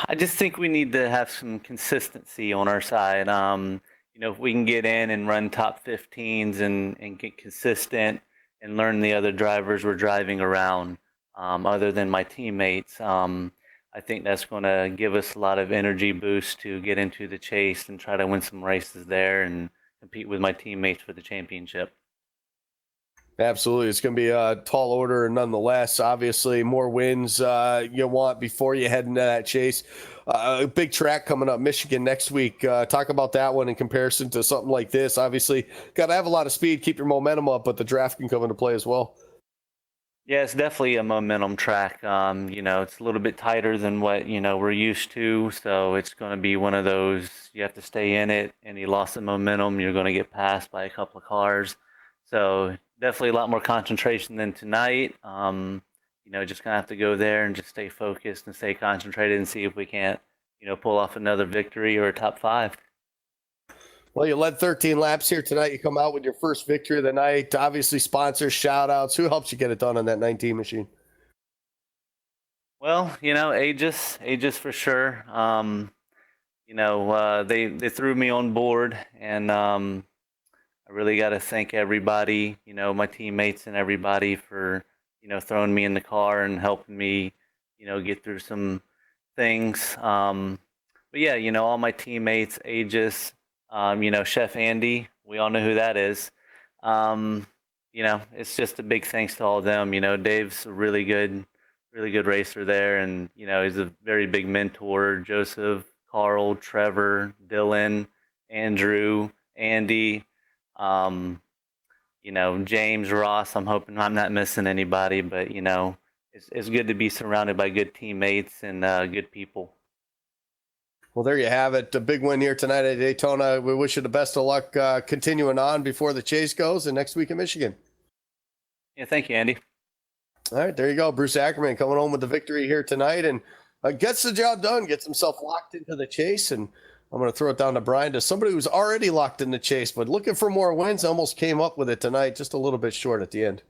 I just think we need to have some consistency on our side. If we can get in and run top 15s and get consistent and learn the other drivers we're driving around, other than my teammates, I think that's going to give us a lot of energy boost to get into the chase and try to win some races there and compete with my teammates for the championship. Absolutely. It's going to be a tall order nonetheless. Obviously, more wins you want before you head into that chase. A big track coming up, Michigan next week. Talk about that one in comparison to something like this. Obviously, got to have a lot of speed, keep your momentum up, but the draft can come into play as well. Yeah, it's definitely a momentum track. It's a little bit tighter than what, we're used to. So it's going to be one of those, you have to stay in it, and you lost the momentum, you're going to get passed by a couple of cars. So definitely a lot more concentration than tonight. Just gonna have to go there and just stay focused and stay concentrated and see if we can't, pull off another victory or a top 5. Well, you led 13 laps here tonight. You come out with your first victory of the night. Obviously, sponsors, shout outs. Who helps you get it done on that 19 machine? Well, Aegis for sure. They threw me on board, and I really got to thank everybody, my teammates and everybody for, throwing me in the car and helping me, get through some things. But yeah, all my teammates, Aegis, Chef Andy, we all know who that is. It's just a big thanks to all of them. Dave's a really good racer there, and, he's a very big mentor. Joseph, Carl, Trevor, Dylan, Andrew, Andy, James, Ross. I'm hoping I'm not missing anybody, but it's good to be surrounded by good teammates and good people. Well, there you have it. A big win here tonight at Daytona. We wish you the best of luck continuing on before the chase goes and next week in Michigan. Yeah, thank you, Andy. All right, there you go. Bruce Ackerman coming home with the victory here tonight and gets the job done, gets himself locked into the chase. And I'm going to throw it down to Brian, to somebody who's already locked in the chase, but looking for more wins, almost came up with it tonight, just a little bit short at the end.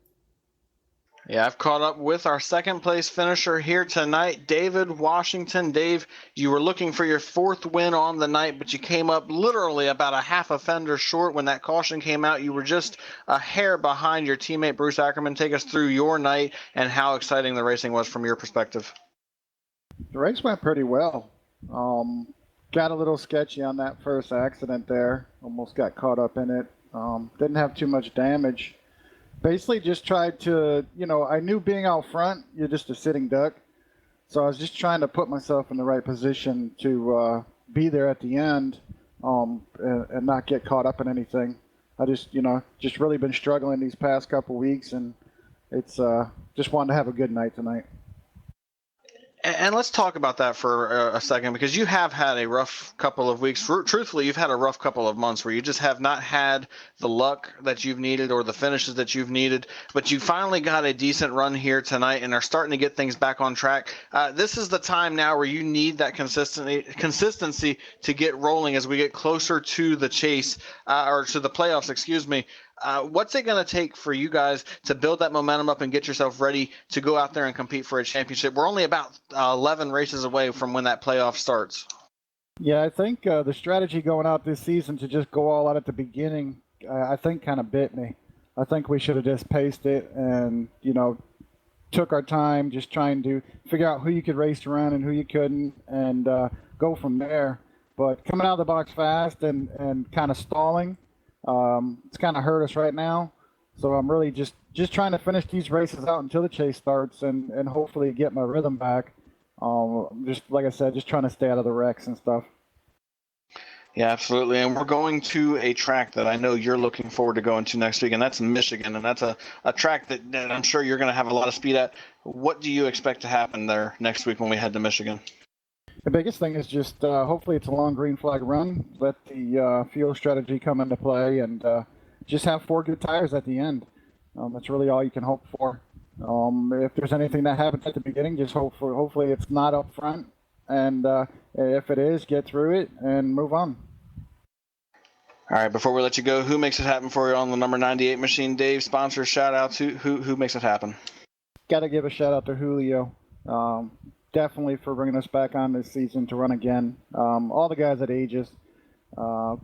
Yeah, I've caught up with our second place finisher here tonight, David Washington. Dave, you were looking for your fourth win on the night, but you came up literally about a half a fender short when that caution came out. You were just a hair behind your teammate, Bruce Ackerman. Take us through your night and how exciting the racing was from your perspective. The race went pretty well. Got a little sketchy on that first accident there. Almost got caught up in it. Didn't have too much damage. Basically just tried to, I knew being out front, you're just a sitting duck. So I was just trying to put myself in the right position to be there at the end and not get caught up in anything. I just really been struggling these past couple weeks, and it's just wanted to have a good night tonight. And let's talk about that for a second, because you have had a rough couple of weeks. Truthfully, you've had a rough couple of months where you just have not had the luck that you've needed or the finishes that you've needed. But you finally got a decent run here tonight and are starting to get things back on track. This is the time now where you need that consistency to get rolling as we get closer to the chase, or to the playoffs, excuse me. What's it going to take for you guys to build that momentum up and get yourself ready to go out there and compete for a championship? We're only about 11 races away from when that playoff starts. Yeah, I think the strategy going out this season to just go all out at the beginning, I think kind of bit me. I think we should have just paced it and, took our time just trying to figure out who you could race around and who you couldn't, and go from there. But coming out of the box fast and kind of stalling, it's kind of hurt us right now. So I'm really just trying to finish these races out until the chase starts and hopefully get my rhythm back. Just like I said, just trying to stay out of the wrecks and stuff. Yeah, absolutely. And we're going to a track that I know you're looking forward to going to next week, and that's Michigan. And that's a track that I'm sure you're going to have a lot of speed at. What do you expect to happen there next week when we head to Michigan? The biggest thing is just hopefully it's a long green flag run. Let the fuel strategy come into play, and just have 4 good tires at the end. That's really all you can hope for. If there's anything that happens at the beginning, just hopefully it's not up front. And if it is, get through it and move on. All right, before we let you go, who makes it happen for you on the number 98 machine? Dave, sponsor shout out to who makes it happen? Got to give a shout out to Julio. Definitely for bringing us back on this season to run again. All the guys at Aegis.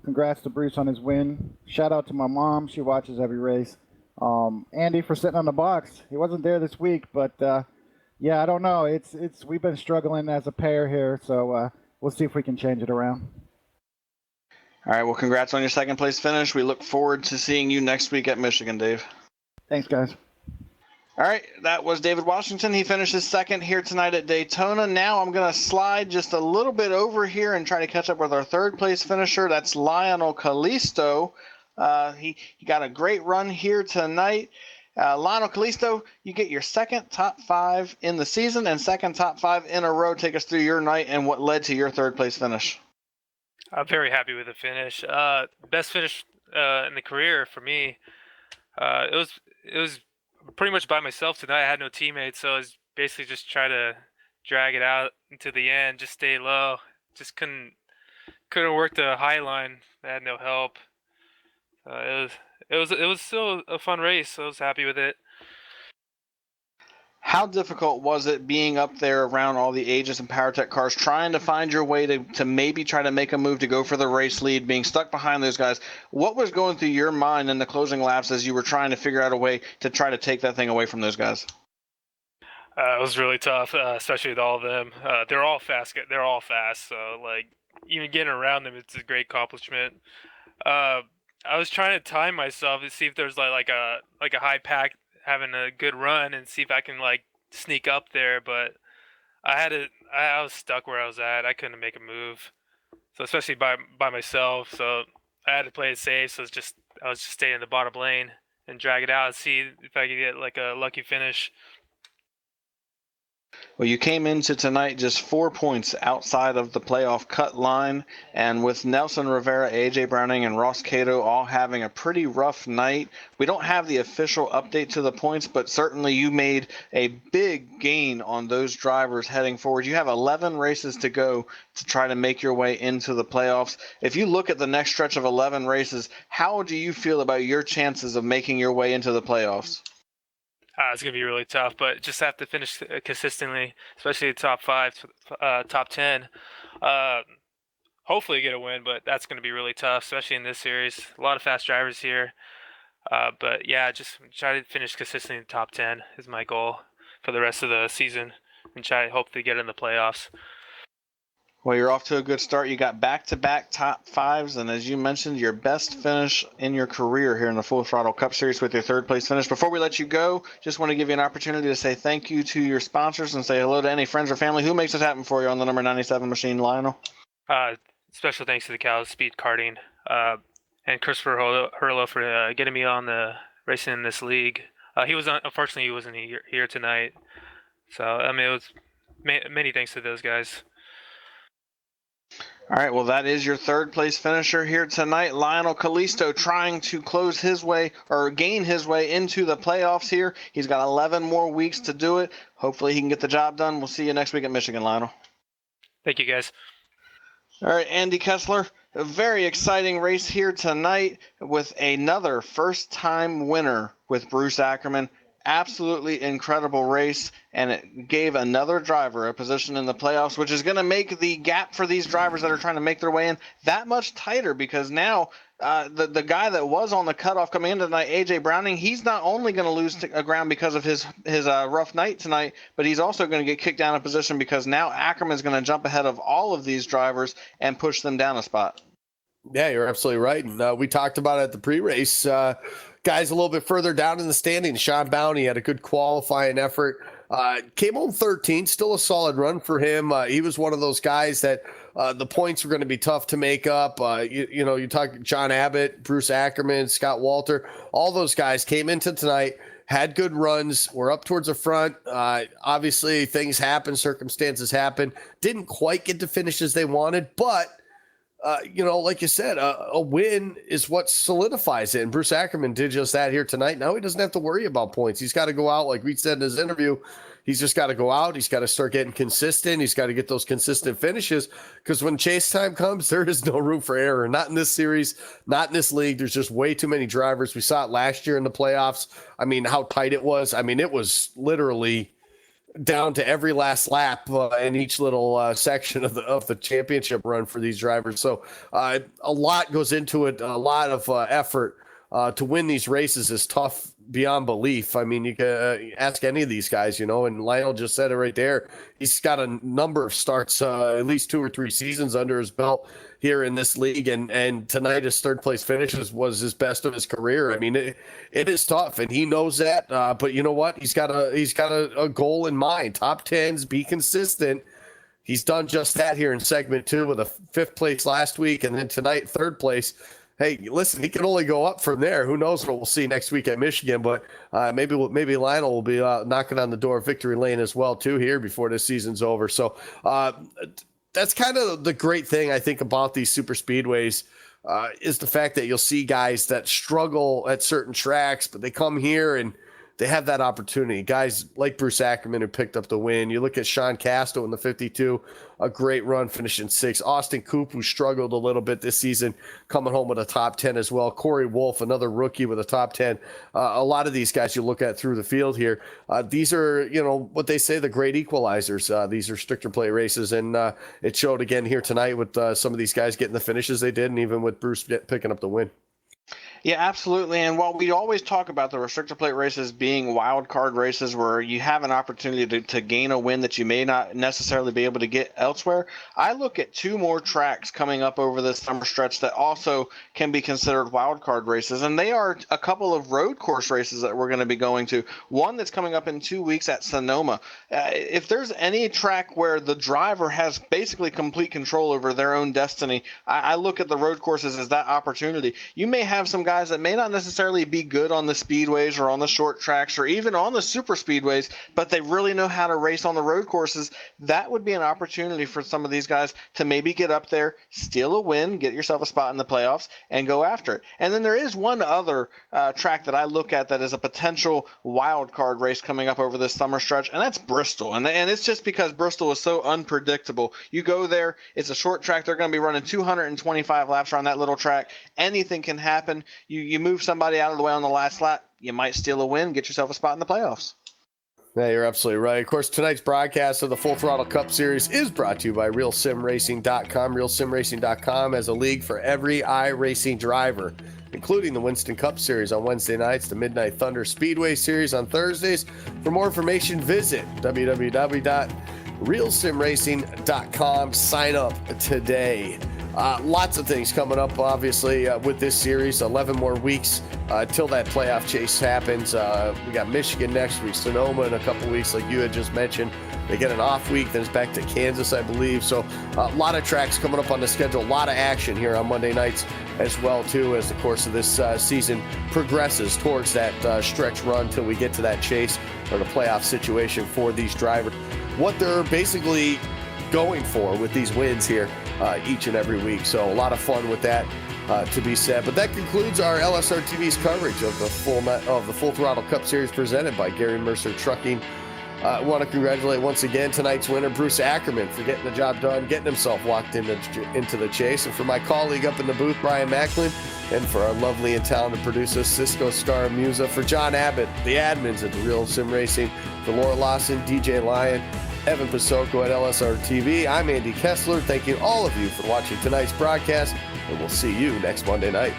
Congrats to Bruce on his win. Shout out to my mom. She watches every race. Andy for sitting on the box. He wasn't there this week, but yeah, I don't know. We've been struggling as a pair here, so we'll see if we can change it around. All right, well, congrats on your second place finish. We look forward to seeing you next week at Michigan, Dave. Thanks, guys. All right, that was David Washington. He finishes second here tonight at Daytona. Now I'm going to slide just a little bit over here and try to catch up with our third place finisher. That's Lionel Callisto. He got a great run here tonight. Lionel Callisto, you get your second top 5 in the season and second top 5 in a row. Take us through your night and what led to your third place finish. I'm very happy with the finish. Best finish in the career for me. It was pretty much by myself tonight. I had no teammates, so I was basically just trying to drag it out into the end, just stay low. Just couldn't work the high line. I had no help. It was still a fun race, so I was happy with it. How difficult was it being up there around all the Aegis and PowerTech cars, trying to find your way to maybe try to make a move to go for the race lead, being stuck behind those guys? What was going through your mind in the closing laps as you were trying to figure out a way to try to take that thing away from those guys? It was really tough, especially with all of them. They're all fast. So like even getting around them, it's a great accomplishment. I was trying to time myself to see if there's like a high pack having a good run and see if I can like sneak up there, but I was stuck where I was at. I couldn't make a move, so especially by myself. So I had to play it safe, so I was just staying in the bottom lane and drag it out and see if I could get like a lucky finish. Well, you came into tonight just 4 points outside of the playoff cut line, and with Nelson Rivera, AJ Browning, and Ross Cato all having a pretty rough night, we don't have the official update to the points, but certainly you made a big gain on those drivers heading forward. You have 11 races to go to try to make your way into the playoffs. If you look at the next stretch of 11 races, how do you feel about your chances of making your way into the playoffs? It's going to be really tough, but just have to finish consistently, especially the top 5, top 10. Hopefully get a win, but that's going to be really tough, especially in this series. A lot of fast drivers here. But yeah, just try to finish consistently in the top 10 is my goal for the rest of the season, and try to hope to get in the playoffs. Well, you're off to a good start. You got back-to-back top 5s, and as you mentioned, your best finish in your career here in the Full Throttle Cup Series with your third-place finish. Before we let you go, just want to give you an opportunity to say thank you to your sponsors and say hello to any friends or family. Who makes it happen for you on the number 97 machine, Lionel? Special thanks to the Cal Speed Karting and Christopher Hurlo for getting me on the racing in this league. Unfortunately he wasn't here tonight, so I mean it was many thanks to those guys. All right, well, that is your third-place finisher here tonight. Lionel Callisto trying to close his way or gain his way into the playoffs here. He's got 11 more weeks to do it. Hopefully he can get the job done. We'll see you next week at Michigan, Lionel. Thank you, guys. All right, Andy Kessler, a very exciting race here tonight with another first-time winner with Bruce Ackerman. Absolutely incredible race, and it gave another driver a position in the playoffs, which is going to make the gap for these drivers that are trying to make their way in that much tighter, because now the guy that was on the cutoff coming in tonight, AJ Browning, he's not only going to lose ground because of his rough night tonight, but he's also going to get kicked down a position because now Ackerman's going to jump ahead of all of these drivers and push them down a spot. Yeah, you're absolutely right. And we talked about it at the pre-race. Guys a little bit further down in the standings, Sean Bounty had a good qualifying effort. Came home 13th, still a solid run for him. He was one of those guys that the points were going to be tough to make up. You talk John Abbott, Bruce Ackerman, Scott Walter, all those guys came into tonight, had good runs, were up towards the front. Obviously, things happen, circumstances happen. Didn't quite get to finish as they wanted, but like you said, a win is what solidifies it. And Bruce Ackerman did just that here tonight. Now he doesn't have to worry about points. He's got to go out, like we said in his interview. He's just got to go out. He's got to start getting consistent. He's got to get those consistent finishes, because when chase time comes, there is no room for error. Not in this series, not in this league. There's just way too many drivers. We saw it last year in the playoffs. I mean, how tight it was. I mean, it was literally down to every last lap in each little section of the championship run for these drivers. So a lot goes into it. A lot of effort to win these races is tough beyond belief. I mean, you can ask any of these guys, and Lionel just said it right there. He's got a number of starts, at least 2 or 3 seasons under his belt here in this league, and tonight his third place finish was his best of his career. I mean, it is tough, and he knows that. But you know what? He's got a goal in mind. Top 10s, be consistent. He's done just that here in segment 2 with a 5th place last week, and then tonight 3rd place. Hey, listen, he can only go up from there. Who knows what we'll see next week at Michigan, but maybe Lionel will be knocking on the door of victory lane as well too here before this season's over. So that's kind of the great thing I think about these super speedways is the fact that you'll see guys that struggle at certain tracks, but they come here and they have that opportunity. Guys like Bruce Ackerman who picked up the win. You look at Sean Casto in the 52, a great run, finishing 6th. Austin Coop, who struggled a little bit this season, coming home with a top 10 as well. Corey Wolf, another rookie with a top 10. A lot of these guys you look at through the field here. These are, what they say, the great equalizers. These are stricter play races, and it showed again here tonight with some of these guys getting the finishes they did, and even with Bruce picking up the win. Yeah, absolutely. And while we always talk about the restrictor plate races being wild card races where you have an opportunity to gain a win that you may not necessarily be able to get elsewhere, I look at two more tracks coming up over this summer stretch that also can be considered wild card races. And they are a couple of road course races that we're going to be going to. One that's coming up in 2 weeks at Sonoma. If there's any track where the driver has basically complete control over their own destiny, I look at the road courses as that opportunity. You may have some guys that may not necessarily be good on the speedways or on the short tracks or even on the super speedways, but they really know how to race on the road courses. That would be an opportunity for some of these guys to maybe get up there, steal a win, get yourself a spot in the playoffs, and go after it. And then there is one other track that I look at that is a potential wild card race coming up over this summer stretch, and that's Bristol. And it's just because Bristol is so unpredictable. You go there, it's a short track. They're going to be running 225 laps around that little track. Anything can happen. You move somebody out of the way on the last lap, you might steal a win, get yourself a spot in the playoffs. Yeah, you're absolutely right. Of course, tonight's broadcast of the Full Throttle Cup Series is brought to you by RealSimRacing.com. RealSimRacing.com has a league for every iRacing driver, including the Winston Cup Series on Wednesday nights, the Midnight Thunder Speedway Series on Thursdays. For more information, visit www.realsimracing.com. Sign up today. Lots of things coming up, obviously, with this series. 11 more weeks till that playoff chase happens. We got Michigan next week, Sonoma in a couple weeks, like you had just mentioned. They get an off week, then it's back to Kansas, I believe. So a lot of tracks coming up on the schedule. A lot of action here on Monday nights as well, too, as the course of this season progresses towards that stretch run till we get to that chase or the playoff situation for these drivers. What they're basically going for with these wins here each and every week. So a lot of fun with that to be said. But that concludes our LSRTV's coverage of the Full Throttle Cup Series presented by Gary Mercer Trucking. I want to congratulate once again tonight's winner, Bruce Ackerman, for getting the job done, getting himself walked into the chase. And for my colleague up in the booth, Brian Macklin, and for our lovely and talented producer, Cisco Star Musa, for John Abbott, the admins at the Real Sim Racing, for Laura Lawson, DJ Lyon, Evan Pasoko at LSRTV. I'm Andy Kessler. Thank you all of you for watching tonight's broadcast, and we'll see you next Monday night.